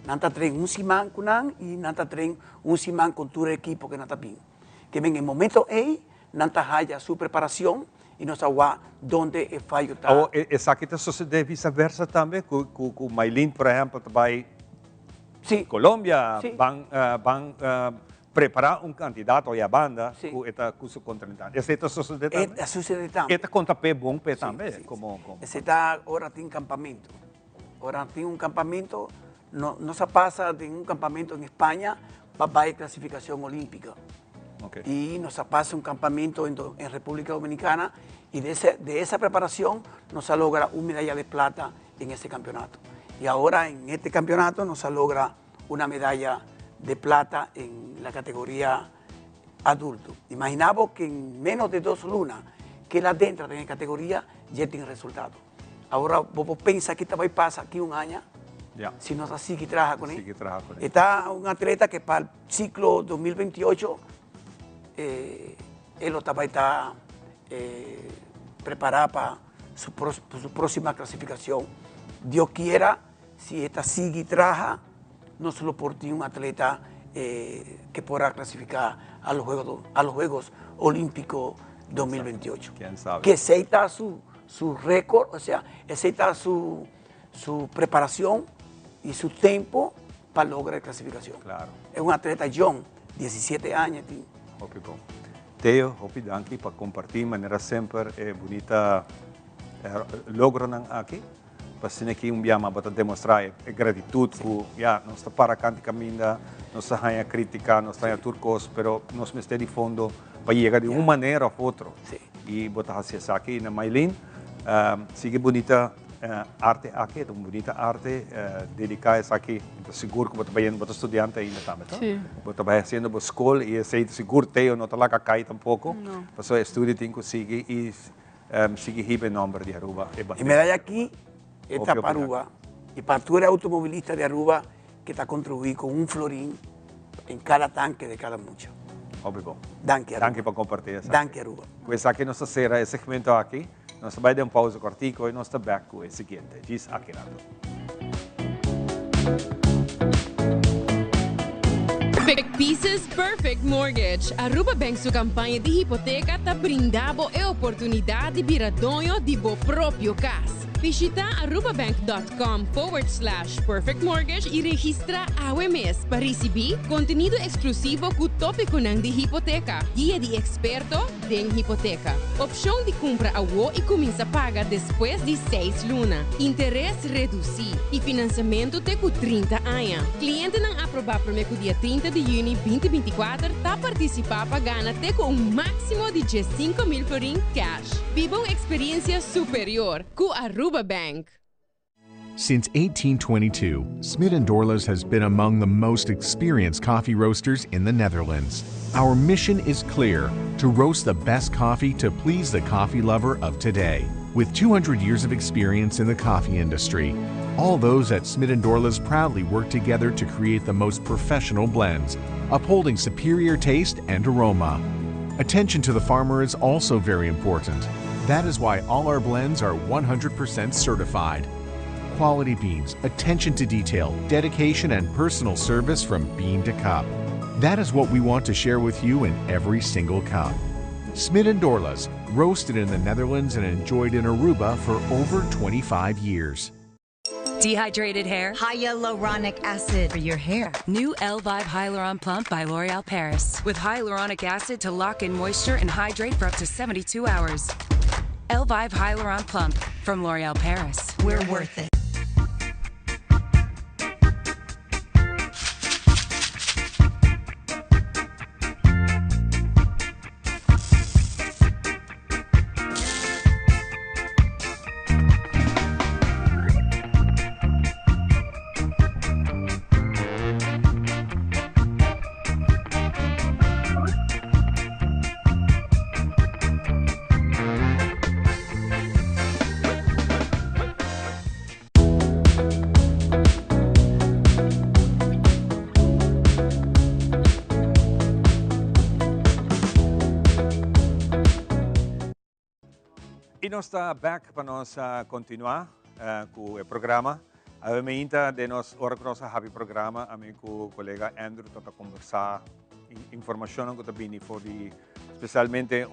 nanta tren un simán con y nanta tren un simán con todo el equipo que nanta bien, que ven en el momento ahí, nanta haya su preparación y no sabe dónde el fallo está. Essa aqui está sucedendo vice-versa também, com Maylin, por exemplo, vai Colômbia, vão preparar um candidato à banda com seu contratante. Esse está sucedendo também? Está sucedendo também. Este conta pé bom pé também? Esse está, agora tem campamento. Agora tem um campamento, não se passa de um campamento em Espanha para a classificação olímpica. Okay. Y nos pasa un campamento en República Dominicana y de esa preparación nos logra una medalla de plata en ese campeonato. Y ahora en este campeonato nos logra una medalla de plata en la categoría adulto. Imaginamos que en menos de 2 lunas que la dentro en la categoría ya tiene resultado. Ahora vos pensás que esto va a pasar aquí un año, si no es así que trabaja con él. Está un atleta que para el ciclo 2028 él va a estar preparado para su próxima clasificación. Dios quiera, si esta sigue y trabaja, no solo por ti un atleta que podrá clasificar a los Juegos Olímpicos 2028. ¿Quién sabe? Que aceita su récord, o sea, aceita su preparación y su tiempo para lograr clasificación. Claro. Es un atleta joven, 17 años. Ok, bom. Theo, hopi danki para compartir maneira sempre bonita logro aqui. Para ser aqui biama para demonstrar gratitude por nós está para cantar caminho, nós está a crítica, nós está a turcos, pero nós me de fundo para chegar de uma maneira ou outra. E botar assim aqui na Maylin, sigue bonita arte aqui, uma bonita arte dedicada aqui. Então seguro que você vai indo, você estudante ainda também, tá? Sim. Você vai fazendo a escola e sei seguro Theo não está lá que cai tampouco. Para estudo tem que seguir e seguir o nome de Aruba. E medalha aqui está para Aruba. E para tu eres automovilista de Aruba que está contribuindo com um florín em cada tanque de cada mucho. Óbvio. Danke, Aruba. Danke para compartilhar essa. Danke, Aruba. Pois aqui nós será esse segmento aqui. Nós vai dar uma pausa cortico e nós estamos back com o seguinte. Diz aqui nada. Perfect Pieces Perfect Mortgage. Aruba Bank sua campanha de hipoteca está brindando a oportunidade de virar dono de seu próprio casa. Visita arubabank.com/perfect mortgage e registra AWMS para receber conteúdo exclusivo com tópico de hipoteca, guia de experto de hipoteca, opção de compra a WO e começa a pagar depois de 6 lunas, interesse reduzido e financiamento até com 30 anos. Cliente não aprovar para o dia 30 de junho 2024 está participar para ganhar até com máximo de 15,000 florin cash. Viva uma experiência superior com Aruba Bank. Since 1822, Smit & Dorlas has been among the most experienced coffee roasters in the Netherlands. Our mission is clear: to roast the best coffee to please the coffee lover of today. With 200 years of experience in the coffee industry, all those at Smit & Dorlas proudly work together to create the most professional blends, upholding superior taste and aroma. Attention to the farmer is also very important. That is why all our blends are 100% certified. Quality beans, attention to detail, dedication, and personal service from bean to cup. That is what we want to share with you in every single cup. Smit & Dorlas, roasted in the Netherlands and enjoyed in Aruba for over 25 years. Dehydrated hair? Hyaluronic acid for your hair. New Elvive Hyaluron Plump by L'Oreal Paris. With hyaluronic acid to lock in moisture and hydrate for up to 72 hours. Elvive Hyaluron Plump from L'Oreal Paris. We're worth it. E nós está back para nós continuar com o programa. A meinta de nós ora com nosso happy programa, a mim com o colega Andrew para conversar informação que também foi especialmente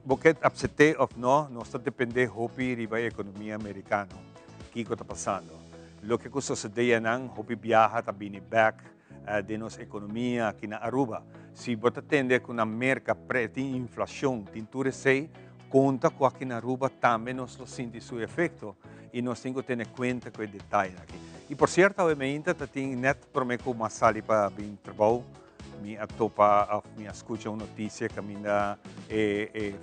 porque absete of no, nós está depender hopi riba economia americana que está passando. Lo que sucede nang hopi viaja também back de nossa economia aqui na Aruba. Se você tende com a merca preta inflação, tintura sei conta com aqui na Aruba também nós sentimos seu efeito e nós temos que ter conta com o detalhe aqui. E por certo, eu ainda tenho net para mim como uma sala para bem trabalho, me atopa, me escuta uma notícia que ainda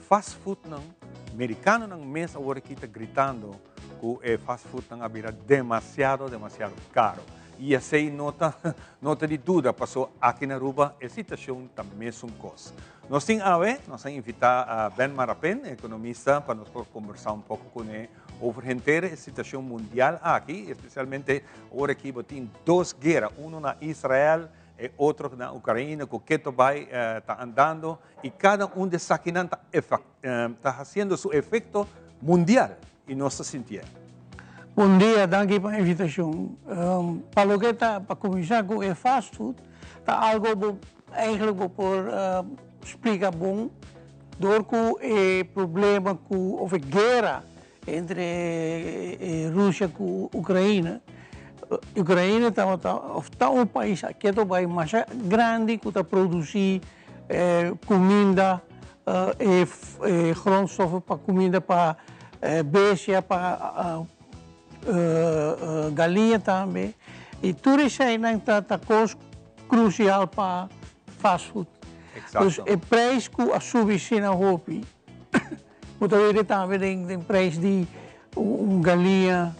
fast food não, americano não mesa agora que está gritando que fast food não abrirá demasiado caro. E assim nota de dúvida passou aqui na Aruba a situação também é um custo. Nós temos nós vamos invitar a Ben Marapen, economista, para nós conversar um pouco com ele over a situação mundial aqui, especialmente agora que tem duas guerras, uma na Israel e outra na Ucrânia, que o que está andando e cada desses aqui está fazendo seu efeito mundial e nós sentimos. Bom dia, danke pela invitação. Para o que está para começar com o fast food, está algo eigenlijk por explicar bom, door o problema com a guerra entre Rússia e Ucrânia. Ucrânia está um país que é mais grande que está produzir comida e grondstoffen para comida para bestia para galinha também. E tudo isso aí está coisa crucial para fast food. Então, o preço que a subir na hopi, muitas vezes também tem preço de galinha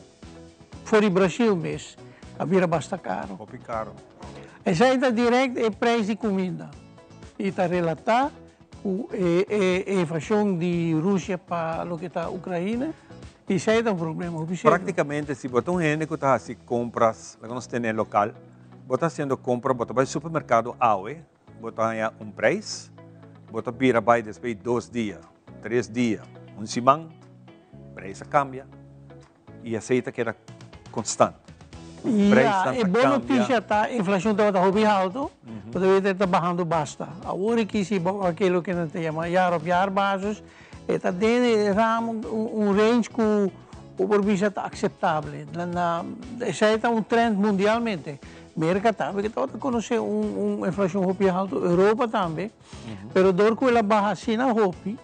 fora do Brasil mesmo, a vira bastante caro. Hopi caro. Isso aí está direto é preço de comida. E está relatado com a invasão de Rússia para o que está a Ucrânia. Isso aí é um problema. Praticamente, se você tem que está assim compras, que nós temos local, você está fazendo compra, você vai ao supermercado, você tem preço, você vira vai depois 2 dias, 3 dias, semana, o preço cambia e aceita que era constante. E boa notícia tá, a inflação está bem alta, porque está bajando basta. Agora que se aquilo que nós chamamos year basis, está dentro range que o serviço está aceitável. Isso é um trend mundialmente. América também, que está conhecendo uma inflação bem alta, Europa também, mas dor que ela baixa assim na Hopi,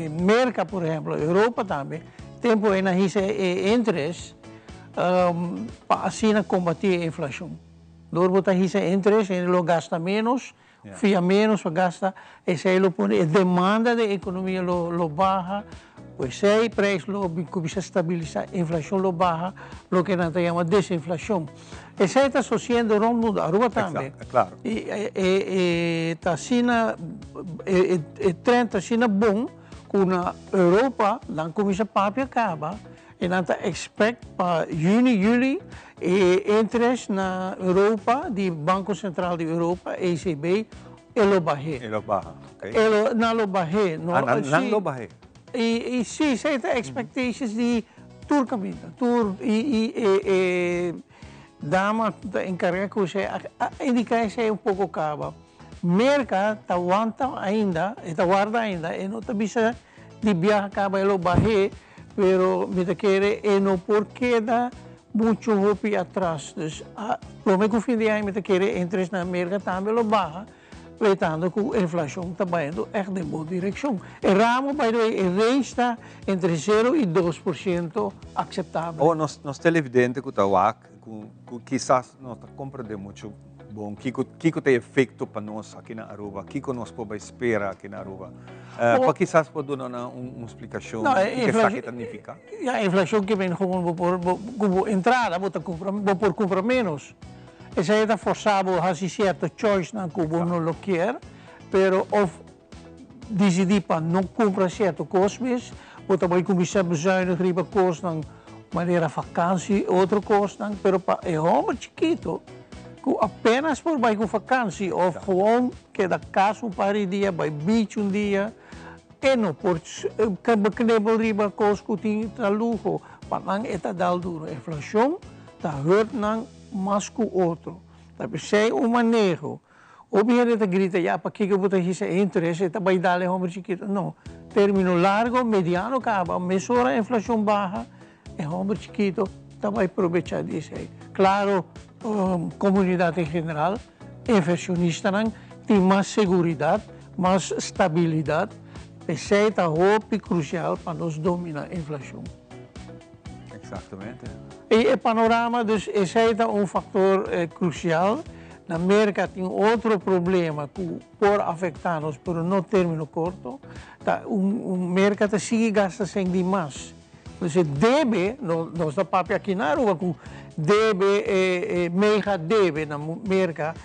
América, por exemplo, Europa também, tempo aí na interesse para assim combater a inflação. Dor botar isso interesse, ele gasta menos, fia menos, gasta, esse aí põe a demanda da economia lo baixa, pois aí preço lo começa a estabilizar, a inflação lo baixa, lo que nós chamamos desinflação. Esse aí está associando ao mundo, a Aruba também. Claro. E está assim, o trend está assim bom, que na Europa, não começa a papia acaba, e nós expect para junho, julho, interesse na Europa, do Banco Central da Europa, ECB, ele baixa. Ele baixa, ok. Ele não baixa. Não baixa. E sim, isso é expectations de tour caminho, tour e dama encarrega que você indicar isso é um pouco acaba. Merca está aguanta ainda, está guarda ainda, e não está bisa de viajar acaba ele baixa, pero me te quer e não porque dá muito hopi atrás. Então, promete que o fim de ano me te quer interesse na América também lo baixa. wetando que a inflação está indo echt em boa direção. O ramo, by the way, o range está entre 0 e 2% aceitável. Ou nós televidentes que estão aqui, que quizás não compreendem muito bom, que tem efeito para nós aqui na Aruba, que nós podemos esperar aqui na Aruba. Para quizás pode dar uma explicação do que isso significa? A inflação que vem como entrada, vou por comprar menos. Essa é forçado a fazer certa choice na Cuba não lo quer, pero of decidir para não comprar certo cosmes, ou também começar a bezuinigen riba costan, maneira vacância, outro costan, pero para é homem chiquito, que apenas por vai com vacância, ou gewoon que da casa para dia, vai beach dia, e não por knebel riba cosco tem luxo, para não é tal duro. A inflação está hurt não mais que o outro. Tapi saya manejo. Obviamente a grita já para que você hisa interesse, está vai dar homem chiquito. Não. Termino largo, mediano, acaba. Mesura a inflação baixa, é homem chiquito, está vai aproveitar disso aí. Claro, comunidade em geral, inversionista tem mais segurança, mais estabilidade. Isso é o crucial para nós dominar a inflação. Exatamente. E o panorama, dus, esse é fator crucial. Na América tem outro problema que pode afetar-nos por no término curto. Mercado sigue gastando sem demais. Então, deve, nós da papel aqui na Aruba, deve, mega deve na América,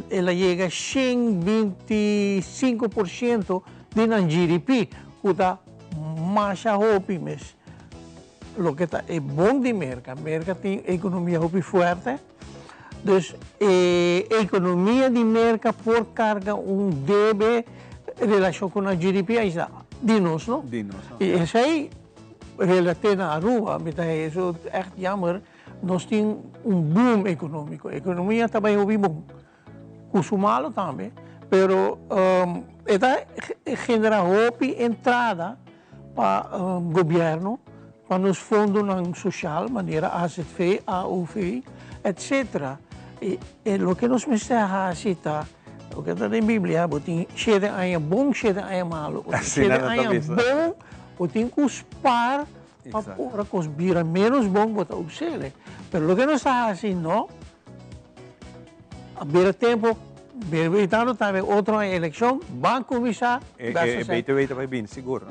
ela chega a 125% de GDP, que está mais a roupa mesmo. Lo que é bom de América. América tem economia muito forte. Então, a economia de América por carga deve relação com a GDP aí está. Dinos, não? Dinos. E isso aí, relativo à Aruba, isso é jammer, nós temos boom econômico. A economia também é bom. Consumalo também. Pero, esta genera entrada para o governo, para os fundos social, maneira AZV, AUV, etc. E o que nós precisamos citar, o que está na Bíblia, tem cheio de bom, cheio de malo. Cheio de bom, tem que uspar para que os vira menos bom, botar o sele. Mas o que nós estamos fazendo, não, a ver tempo, evitando também outra eleição, vai começar a BTW vai bem, seguro.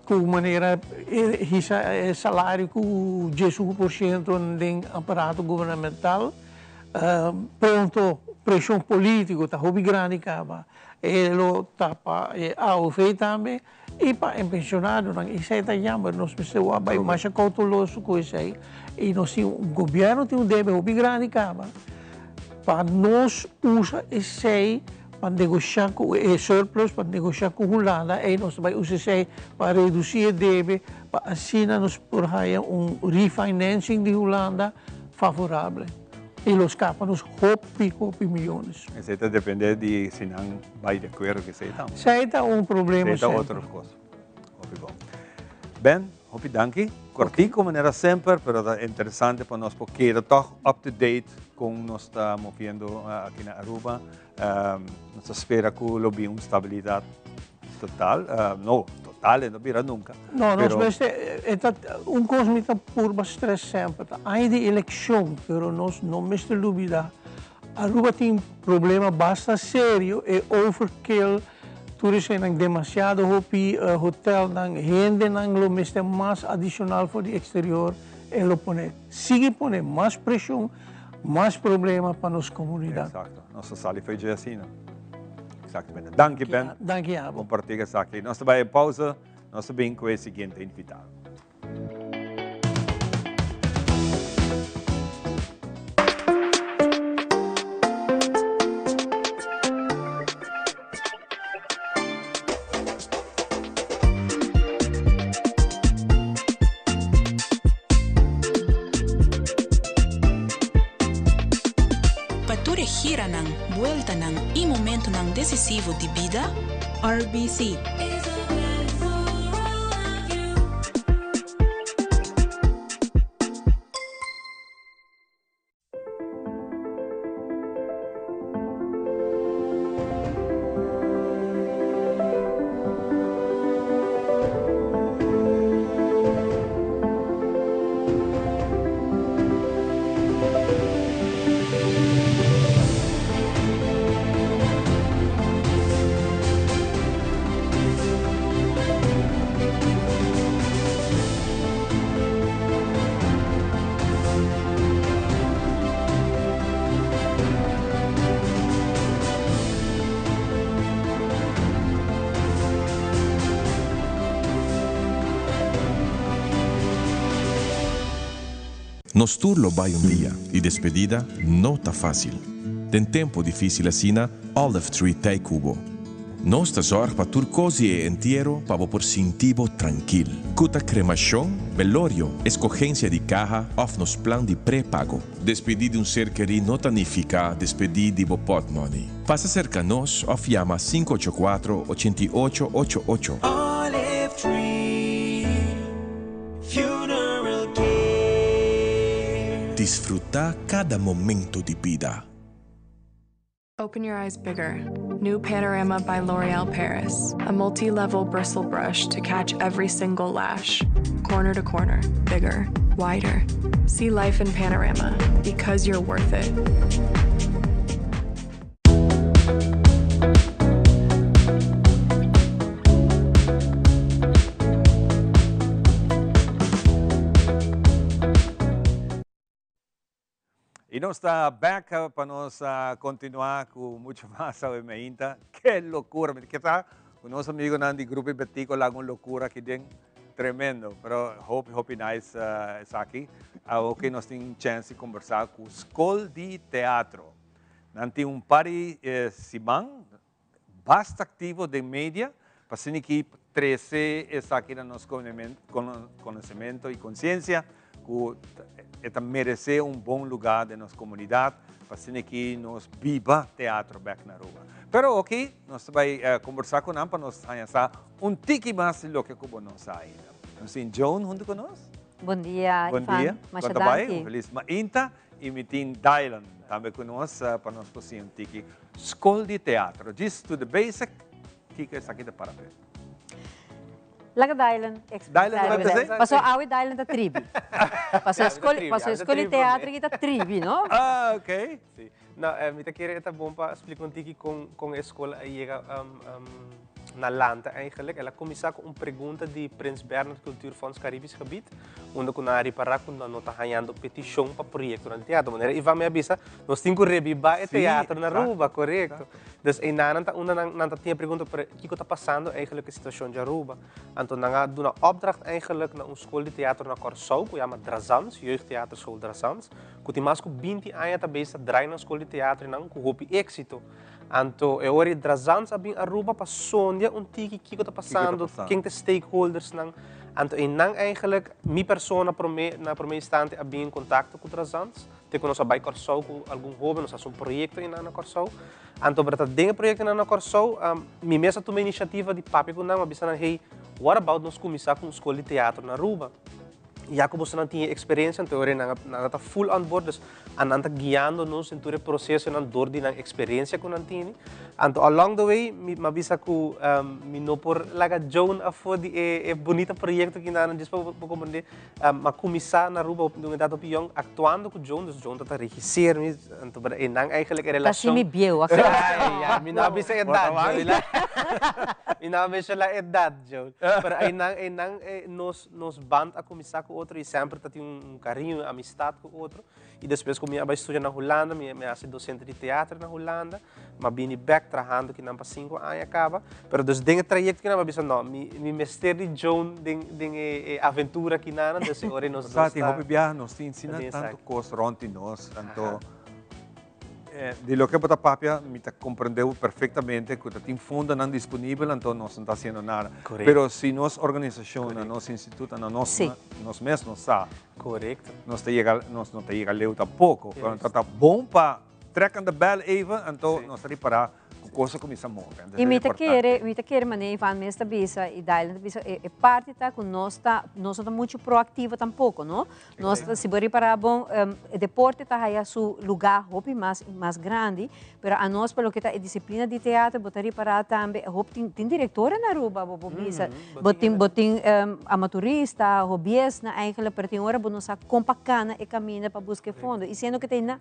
Com maneira, salário com 18% do aparato governamental, pronto, pressão política, está muito grande, ele está para a AUV também, e para o pensionado, isso aí chamamos, nós precisamos mais cauteloso com isso aí, e nós temos, o governo tem débito muito grande, para nós usar isso aí, para negociar com o surplus, para negociar com a Holanda, e nós vamos usar para reduzir o débito, para assim nós podemos refinancing de Holanda favorável. E os capas nos hopi milhões. Isso depende de se não vai de acordo com isso. Isso é problema. Isso é outra coisa. Ben, hopi danke. Cortico, maneira sempre, mas é interessante para nós porque é toch up-to-date com nós está movendo aqui na Aruba. Nós espera que houve uma estabilidade total. Não total, não virá nunca. Não, nós vamos coisa por bastante sempre. Há de eleição, mas nós não me dúvida. Aruba tem problema bastante sério e overkill. Turismo é demasiado hotel, gente não mete mais adicional para o exterior, ele sigue põe mais pressão, mais problema para nossa comunidade. Exato. Nossa sala foi já assim, não? Exatamente. Danke, Ben. Danke, Abo. Compartilha isso aqui. Nós vamos pausa, nós vamos com o seguinte invitado. Gira ng vuelta ng e momento ng decisivo de vida, RBC. Nos turlo vai dia e despedida não tá fácil. Tem tempo difícil assina Olive Tree Tei Cubo. Nós tá zorg para turcosi e inteiro para por sentivo tranquil. Cuta cremação, velório, escogência de caja of nos plan de pré-pago. Despedir de ser querido não significa despedir de pot money. Passa cerca nós of llama 584-8888. Olive Tree Funeral Care. Disfrutar cada momento de vida. Open your eyes bigger. New Panorama by L'Oreal Paris. A multi-level bristle brush to catch every single lash. Corner to corner. Bigger. Wider. See life in Panorama because you're worth it. E nós está back para nós continuar com muito mais a Mainta. Que loucura! Que tá com nosso amigo Nandi Grupo Betico lá com loucura que tem tremendo. Pero hope nice está aqui. Ok, nós temos chance de conversar com a Escola de Teatro. Nós temos pari Simão, bastante ativo de mídia, para que 13 está aqui no nosso conhecimento e consciência. Que merece bom lugar de nossa comunidade, para que nós viva teatro back na rua. Pero ok, nós vamos conversar com ele para nós conhecer tiki mais do que nós ainda. Nós temos Joan junto com nós. Bom dia, Bom Ivan. dia. Quanto vai? Feliz Mainta. E me tem Dylan também com nós para nós fazer tiki. Escola de teatro. Just to the basic, que é aqui de parabéns. Laga Dylan, passou a Dylan da tribo. Passou a escola de teatro que da tribo, não? Ah, ok. Sim. Não, me queria é bom para explicar com a escola chega na Landa eigenlijk. Ela começou com uma pergunta de Prins Bernhard Cultuurfonds Caribisch Gebied, onde nós reparar quando nós estamos ganhando petição para projeto no teatro. E vai me avisar, nós temos que revivar o teatro na Aruba, correto? Então, nós tinha pergunta para o que está passando eigenlijk a situação de Aruba. Então, nós doen een opdracht eigenlijk na uma escola de teatro na Corsou, que chama Drazans, Jeugdtheaterschool Drazans. Que tem mais de 20 anos também a draaien na escola de teatro e não com êxito. Então, eu ori Drazans abin Aruba para sondia tiki que está passando, quem tem stakeholders não. Então, e não eigenlijk minha pessoa na primeira instante abin em contato com Drazans. Tem que nós vai Corsou com algum jovem, nós fazemos projeto na Corsou. Então, para ter projeto na Corsou, minha mesa tomou iniciativa de papi com nós, avisando hey, what about nós começar com uma escola de teatro na Aruba? Já que você não tinha experiência, então eu está full on board, dus nós está guiando-nos em todo o processo, nós dor de experiência que nós tínhamos. Então, along the way, me avisa que me não por laga Joan a foi é bonito projeto que nós dispo para compreender, mas começar na Aruba numa data pião atuando com Joan, dus Joan está regisseiro, então é não eigenlijk a relação. Assim me viu, aqui. Me não avisa a idade, me não avisa a idade, Joan. Mas aí não nos band a começar com outro e sempre tem carinho, amistade com outro. E depois como eu estudar na Holanda, eu sou docente de teatro na Holanda, mas vim back trabalhando que não para 5 anos acaba. Mas dos dengue trajecto que não vai não, me mestre de Joan de aventura que não, desse hora nós dois. Sabe, hobby viajar nos ensina tanto coisa ronti nós, então de lo que bota papia me compreendeu perfeitamente que tem fundo não disponível, então nós não está fazendo nada. Pero se nossa organização, nosso instituto, nós mesmos sabe. Correto. Nós não chega a ler tampouco. Então está bom para trecar a bela Eva, então nós estamos para coisa começa a mover. E me quer maneira Ivan mesmo bisa e Dylan bisa é parte tá com nós está muito proativo tampouco, não? Nós se bori para bom deporte tá aí seu lugar hope mais grande, pero a nós pelo que tá disciplina de teatro botaria para também hope tem diretora na Aruba bisa botin amaturista, hobbyista eigenlijk per tem hora nós compacana e caminha para buscar fundo e sendo que tem na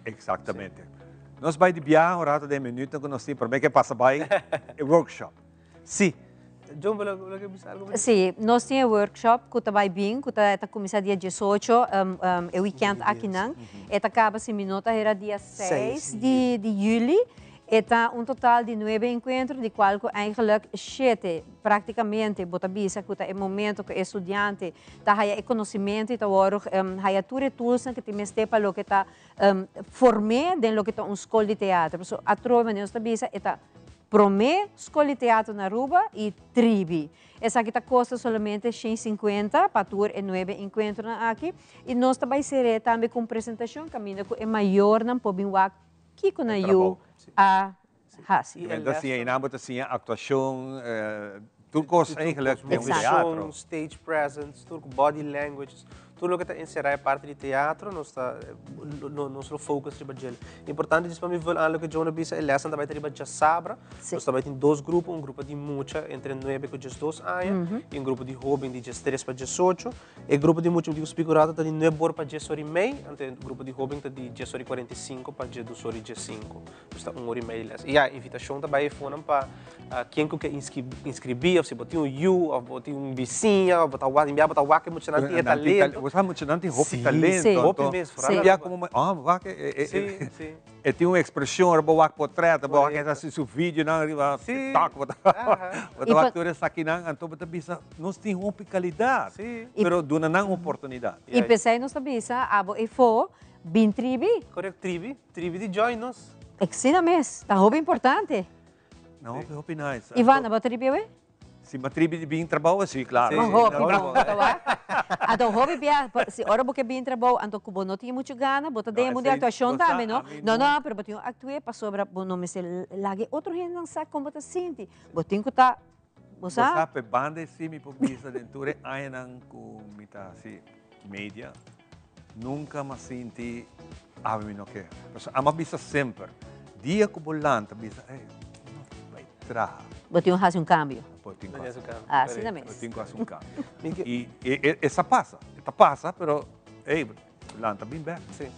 exatamente. Nós vamos de viajar um rato de minuto que nós temos para que passa bem workshop. Sim. John, sim, nós temos workshop que está bem, que está começando dia 18, é weekend aqui não, e acaba se minuto era dia 6 de julho. Está um total de 9 encontros, de qual eigenlijk 7 praticamente botabisa que é momento que o estudante tá haya conhecimento e tá agora haya tudo tools que te meste para lo que tá formé den lo que tá escola de teatro. So a trova nós tabisa está promé escola de teatro na Aruba e tribi. Essa aqui custa somente 150 para tour e 9 encontros aqui. E nós também será também com apresentação caminho que é maior não pode vir que com a Hasi. En dat zie je in aanbod, dat zie je actuação, toekomst eigenlijk met teatro. Stage presence, tudo body language, tudo que está inserado é parte de teatro, nós nosso foco é trabalhar. Importante isso para mim, algo que Jonah disse, é lesson também trabalhar sabra. Nós também tem dois grupos, gruppo de mucha entre 9 e 12 anos, e grupo de jovem de 13 para 18. E grupo de mucha, digo figurado, está de 9 para 10 horas e meia, e grupo de jovem está de 10 horas e 45 para 12 horas e 5. Está 1 hora e meia. E a invitação também é para quem quer inscrever, se botar you, ou botar vizinha, ou botar o que muito na talento. Você muito não tem roupa talento. Roupa mesmo. Já como tem uma expressão, o boa portrait, o boa que assiste o vídeo na TikTok, o ator está aqui não, então você bisa nós tem uma qualidade, mas dona não oportunidade. E pensei nós tabisa, abo e fo bin tribi. Correto, tribi de join nós. Exina mes, tá roupa importante. Não, roupa nice. Ivana, bota tribi we? Se uma tribo de bem trabalho, sim, claro. Sim, hobby bom, então hobby bia, se ora porque bem trabalho, então cubo não tinha muito gana, bota de mundial atuação também, não? Não, pero botinho actué para sobra, não me se lage outro gente não sabe como tá sente. Botinho que tá, você sabe, banda sim me publica dentro aí não com mita assim média, nunca mais senti a mim não quer. Ama bisa sempre, dia que bolanta bisa, vai trabalhar. Botinho faz cambio. Assim também. Botinho faz cambio. E essa passa, pero lá está bem bem. Sim.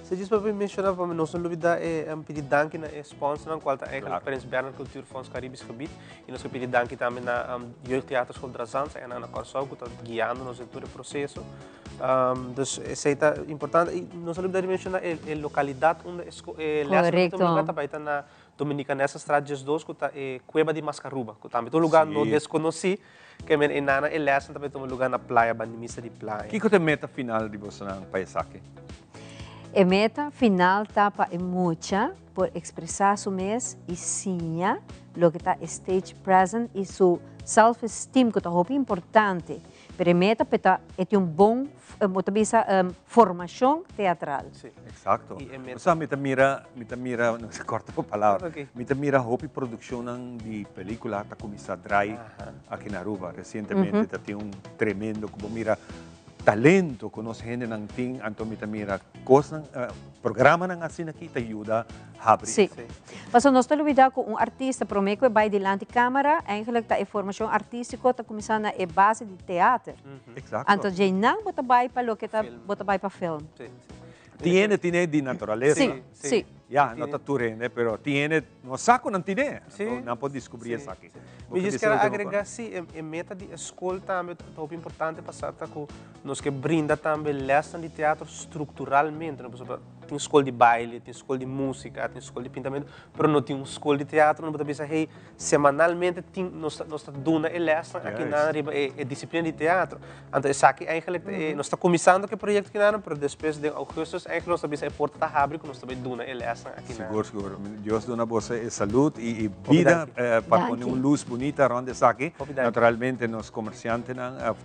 Você disse para mim mencionar para nossa dúvida é pedir dank na sponsor na qual está a Prins Bernhard Cultuurfonds Caribisch Gebied e nós pedir dank também na Jeugdtheater School Drazans e na Corsau que está guiando nos todo o processo. Dus isso é importante e nós dúvida mencionar a localidade onde correto. Também está na Dominica nessa estrada de 2 que está Cueva de Mascaruba, que também é um lugar não desconheci, que é nana é lesson também é um lugar na praia, banimista de praia. Que é a meta final de você na país aqui? A meta final tapa é muita por expressar su mes e sinha lo que está stage present e su self-esteem que é importante. Pero a meta é bom formação teatral. Sim, exato. Você me mira, não se corta a palavra, me mira a produção de película que começou a drive aqui na Aruba recentemente, tem tremendo, como mira talento que nós gente não tem, então me mira coisa, programa não assim aqui te ajuda a abrir. Sim. Mas nós estamos lidando com artista, promete que vai diante da câmera, eigenlijk a formação artística está começando a base de teatro. Exato. Então já não bota vai para lo que está bota vai para film. Tiene de natureza. Sim. Ya, não está turendo, pero tiene, no saco não tiene. Não pode descobrir isso aqui. Me diz que agregar sim, a meta de escola também é muito importante passar com nós que brinda também lesson de teatro estruturalmente, tem escola de baile, tem escola de música, tem escola de pintamento, mas não tem uma escola de teatro, não pode pensar, hey, semanalmente nós estamos dando a lesson aqui na é disciplina de teatro. Então, isso aqui, eigenlijk, nós estamos começando o projeto aqui na mas depois de agosto, eigenlijk, nós estamos a porta da abre, nós estamos dando a lesson aqui na Seguro. Deus dá você saúde e vida para pôr uma luz bonita onde está aqui. Naturalmente, nós comerciantes,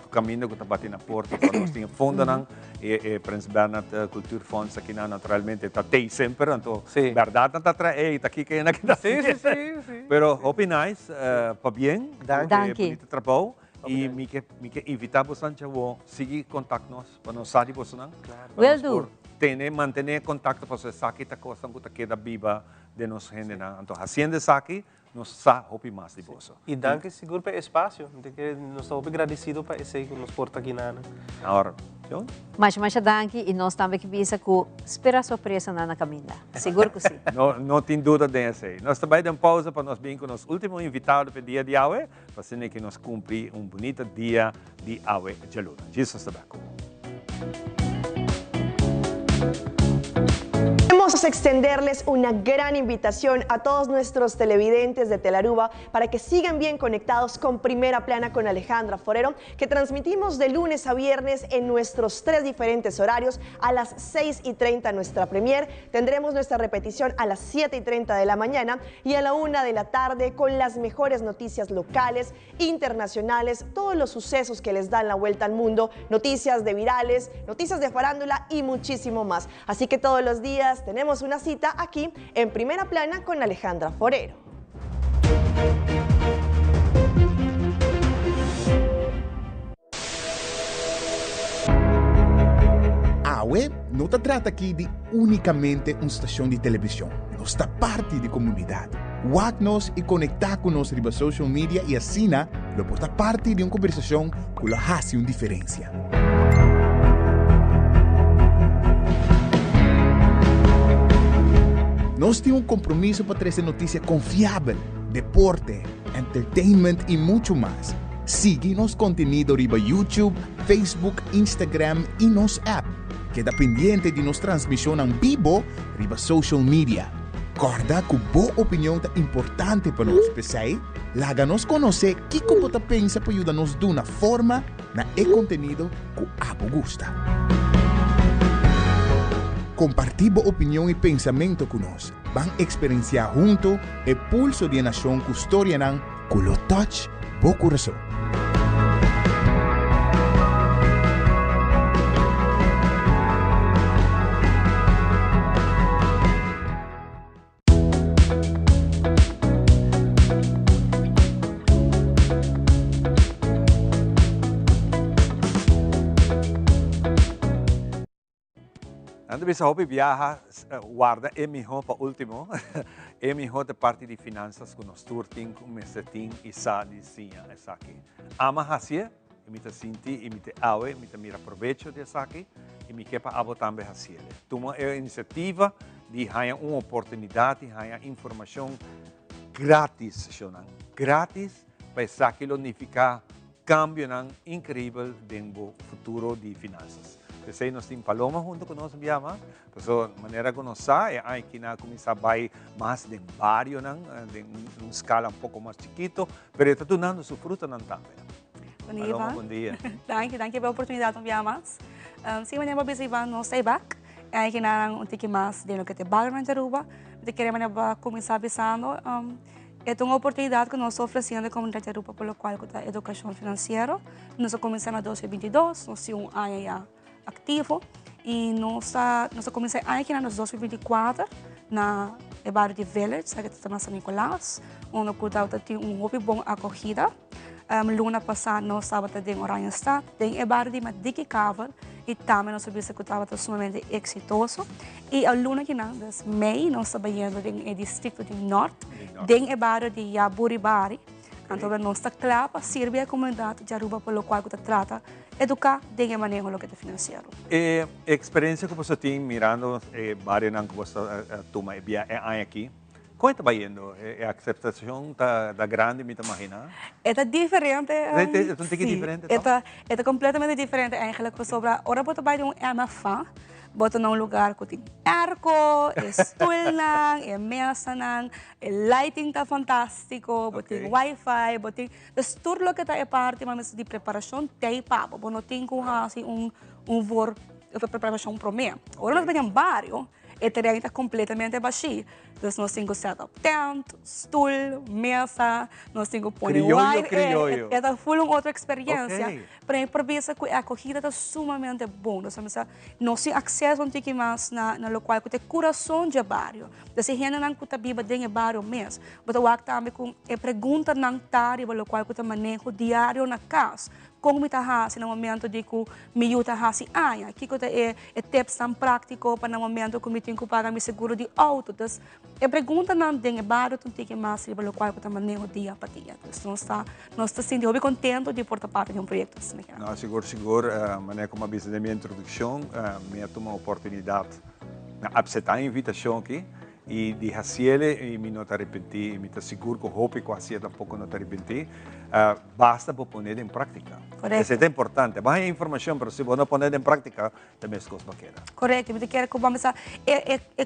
o caminho que está batendo na porta, nós temos fundo, e Prins Bernhard Cultuurfonds aqui, naturalmente, está aí sempre, então, verdade, não está atrás, está aqui, que aqui. Sim. Pero, hope nice, para bem, bonito trabalho. E me quer invitar você a seguir contato nós, para nós saber você não. Will do. Manter contato para você saber que a coisa que queda viva de nós gente não. Então, haciendo isso aqui, nós sabemos mais de você. E danke seguro pelo espaço, nós estamos agradecidos por esse que nos porta aqui na. Agora, mas danke e nós também que pensa que espera surpresa na Camila. Seguro que sim. Não tem dúvida disso. Nós também damos pausa para nós vir com o nosso último invitado para o dia de Awe, para que nós cumprir bonito dia de Awe Jaluna. Jesus te bendiga. Hemos extenderles una gran invitación a todos nuestros televidentes de Telaruba para que sigan bien conectados con Primera Plana con Alejandra Forero, que transmitimos de lunes a viernes en nuestros 3 diferentes horarios. A las 6:30 nuestra premier, tendremos nuestra repetición a las 7:30 de la mañana y a la 1 de la tarde con las mejores noticias locales, internacionales, todos los sucesos que les dan la vuelta al mundo, noticias de virales, noticias de farándula y muchísimo más. Así que todos los días tenemos una cita aquí en Primera Plana con Alejandra Forero. AWE não se trata aqui de unicamente uma estação de televisão. Nós está parte de comunidade. Watch-nos e conectar conosco riba social media e assim, lo porta parte de uma conversação que lo hace uma diferença. Nós temos um compromisso para trazer notícia confiável, deporte, entertainment e muito mais. Siga nosso conteúdo riba YouTube, Facebook, Instagram e nosso app. Queda pendiente de nossa transmissão em vivo riba social media. Recorda que boa opinião é importante para nós, pessoal. Laga-nos conhecer o que você pensa para ajudar-nos de uma forma na conteúdo que abo gusta. Compartir boa opinião e pensamento conosco. Vão experienciar junto o pulso de nação que história não, que lo touch bo coração. Antes de hobby viaja, guarda é melhor para último. É melhor de parte de finanças com nós turting, com mesetim e sadi sim, essa aqui. Ama fazer, imita sentir, imita awe, imita mira proveito dessa aqui, e me quer para abo também fazer. Toma a iniciativa de ganhar uma oportunidade, ganhar informação grátis, grátis para essa que significa cambio incrível no futuro de finanças. Kasi nós temos Paloma junto conosco, Biama. Então, a maneira que nós sabemos é que nós começamos a ir mais de barrio, de uma escala pouco mais chiquito, mas está dando seu fruto também. Paloma, bom dia. Danke pela oportunidade, Biama. Sim, meu nome é Ivan, não sei back. É que nós temos mais de que te barrio na Aruba. De queremos começar a pensar. É uma oportunidade que nós estamos oferecendo à comunidade Aruba, pelo qual a educação financeira. Nós começamos em 2022, nós temos um ativo e nós começamos aqui em 2024 na bairro de Village, aqui em São Nicolás, onde nós temos uma boa acolhida. Luna passada nós estávamos em Oranjestad, em bairro de Madikikavel, e também nós vimos que estava sumamente exitoso. E a luna que nós mei nós trabalhando no distrito de Norte, em bairro de Yaburibari. Então, nós estamos claros para servir a comunidade de Aruba, pelo qual se trata educar de manejo lo que é financeiro. A experiência que você tem mirando o barrio que você toma aqui, como está indo? A aceitação da grande, me imagina? É diferente. É diferente? É completamente diferente. Eigenlijk, agora você vai um MFA, bota num lugar que tem arco, stool, mesa, lighting está fantástico, tem Wi-Fi, tem tudo que está parte de preparação tem papo, não tem voo de preparação para mim. Agora nós vamos em barrio, e terreno está completamente vazio. Então nós temos setup tent, stool, mesa, nós temos Wi-Fi, é full outra experiência. Para ver que a acolhida está sumamente boa. Nós temos acesso um pouco mais na local que tem coração de barrio. Então se a gente não está viva dentro do barrio mesmo, mas o também com a pergunta não está no local que tem manejo diário na casa. Como me está no momento de que me ajuda a fazer aqui é tips tão prático para no momento que me tenho que pagar meu seguro de auto. Então, a pergunta não tem barrio tem que mais pelo qual eu manejo dia para dia. Então, nós estamos sendo contentes de portar parte de projeto. Não, seguro, maneira como a minha introdução, me tomou a oportunidade de aceitar a invitação aqui. e de haciele e me não te arrepentir, e me te seguro que hope que hacia tampouco não te arrepentir, basta para poner em prática. Correto. Isso é importante. Vai a informação, mas se você não poner em prática, também as coisas não quedam. Correto, eu quero que vamos a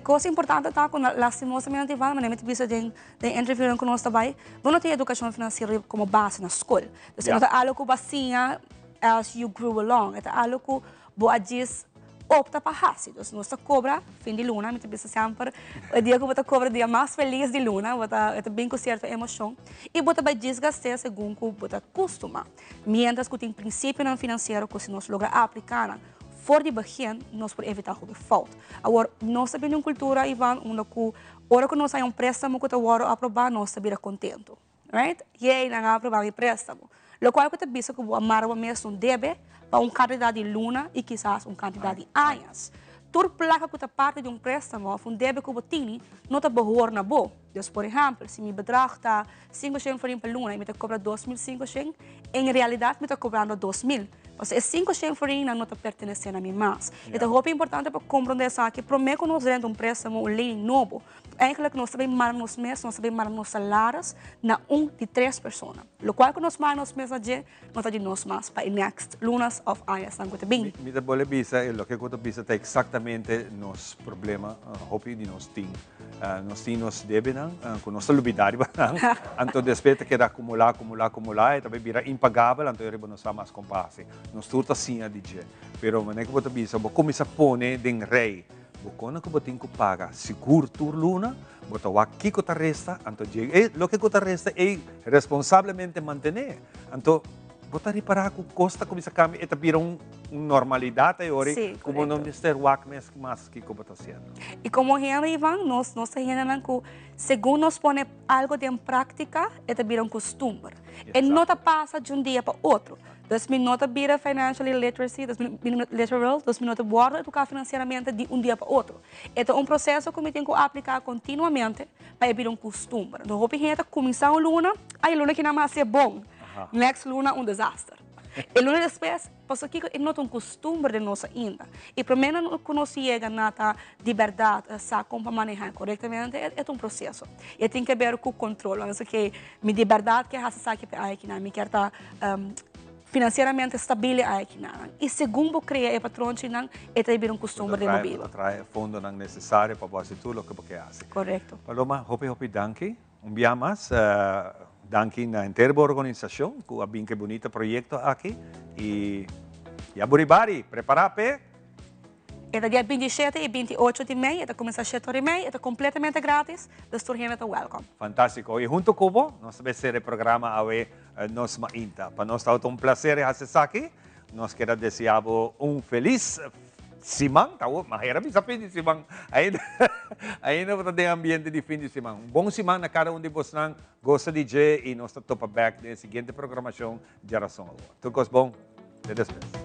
coisa importante tá com lastimosamente Ivan, mas me visa de entrevista com nós também. Não tem educação financeira como base na escola. Então, não é algo que basinha as you grew along. É algo que você opta para fazer. Então, nós cobra fim de luna, me visa sempre o dia que você cobra o dia mais feliz de luna, você bem com certa emoção e você vai desgastar segundo que você costuma. Mientras que tem princípio não financeiro que se nós logra aplicar voor die begin, nós podemos evitar o falta. Agora, nós temos uma cultura, Ivan, onde que, hora que nós temos préstamo que nós aprovar, nós estamos contentos. Right? E aí, nós aprovamos o préstamo. Lo qual que bisa que o amar o mês não deve para uma quantidade de luna e quizás uma quantidade de anos. Tur placa que parte de um préstamo, um débito que você tem, não está behoor na bo. Dus, por exemplo, se meu bedrag está 5 shilling por luna e me está cobrando 2.500 shilling, em realidade me está cobrando 2.000. Porque é 5 shilling por luna não está pertencendo a mim mais. Então, é importante para compreender isso aqui, para mim que nós rendemos um préstamo, um lei novo, eigenlijk nós sabemos mar nos meses, nós sabemos mar nos salários na de 3 pessoas. O qual que nós mar nos meses nós está de nós mais para o next lunas of ayas ang kuta bing. Me da boleh bisa, lo que kuta bisa ta exactamente nos problema, hopi di nos ting. Nos ting nos debe nang, kung nos lubidari ba nang, anto despete que acumular, e também vira impagável, anto eu não sa mas compase. Nos turta sim a DJ. Pero mané que kuta bisa, bo komisa pone den rei. Bukona ko boting ko paga seguro tur luna, bota waki ko ta resta, anto lo que ko ta resta é responsablemente mantener. Anto bota reparar ko costa ko bisa kami eta bira normalidade ori como não mister wak mas que ko bota sendo. E como Henry Ivan, nós ainda que segundo nós pone algo de em prática, eta bira costume. E não ta passa de dia para outro. Dus men nota bira financially literacy, dus literal, dus men nota guarda educar financeiramente de dia para outro. Então, um processo que me tem que aplicar continuamente para evitar costume. Então, eu penso começar uma luna, aí luna que não mais é bom, next luna desastre. E luna depois, porque aqui é não costume de nós ainda. E para mim, não conheço chega nada de verdade, sabe como manejar corretamente, é processo. E tem que ver com o controle, não sei que me de verdade que é sabe que aí que não me quer estar financeiramente estável aqui não. E segundo cria o patrão não é também costume de mobile. Trai fundo não necessário para fazer tudo o que você faz. Correto. Paloma, hope danke. Dia mais, danke na inteira organização, com a bem que bonito projeto aqui e everybody, prepara-se. É dia 27 e 28 de maio, é começa às 7 de maio, é completamente grátis, dus tu é welcome. Fantástico. E junto com você, nós vamos ser o programa Awe Nos Mainta. Para nós é um prazer estar aqui. Nós queremos desejar feliz Simang, tahu, mahirap sa fim de simang. Ainda para ter ambiente de fim de semana. Bom simang na cada de vocês gosta de DJ e nós topa back na seguinte programação de Geração. Tudo bom? Te despedimos.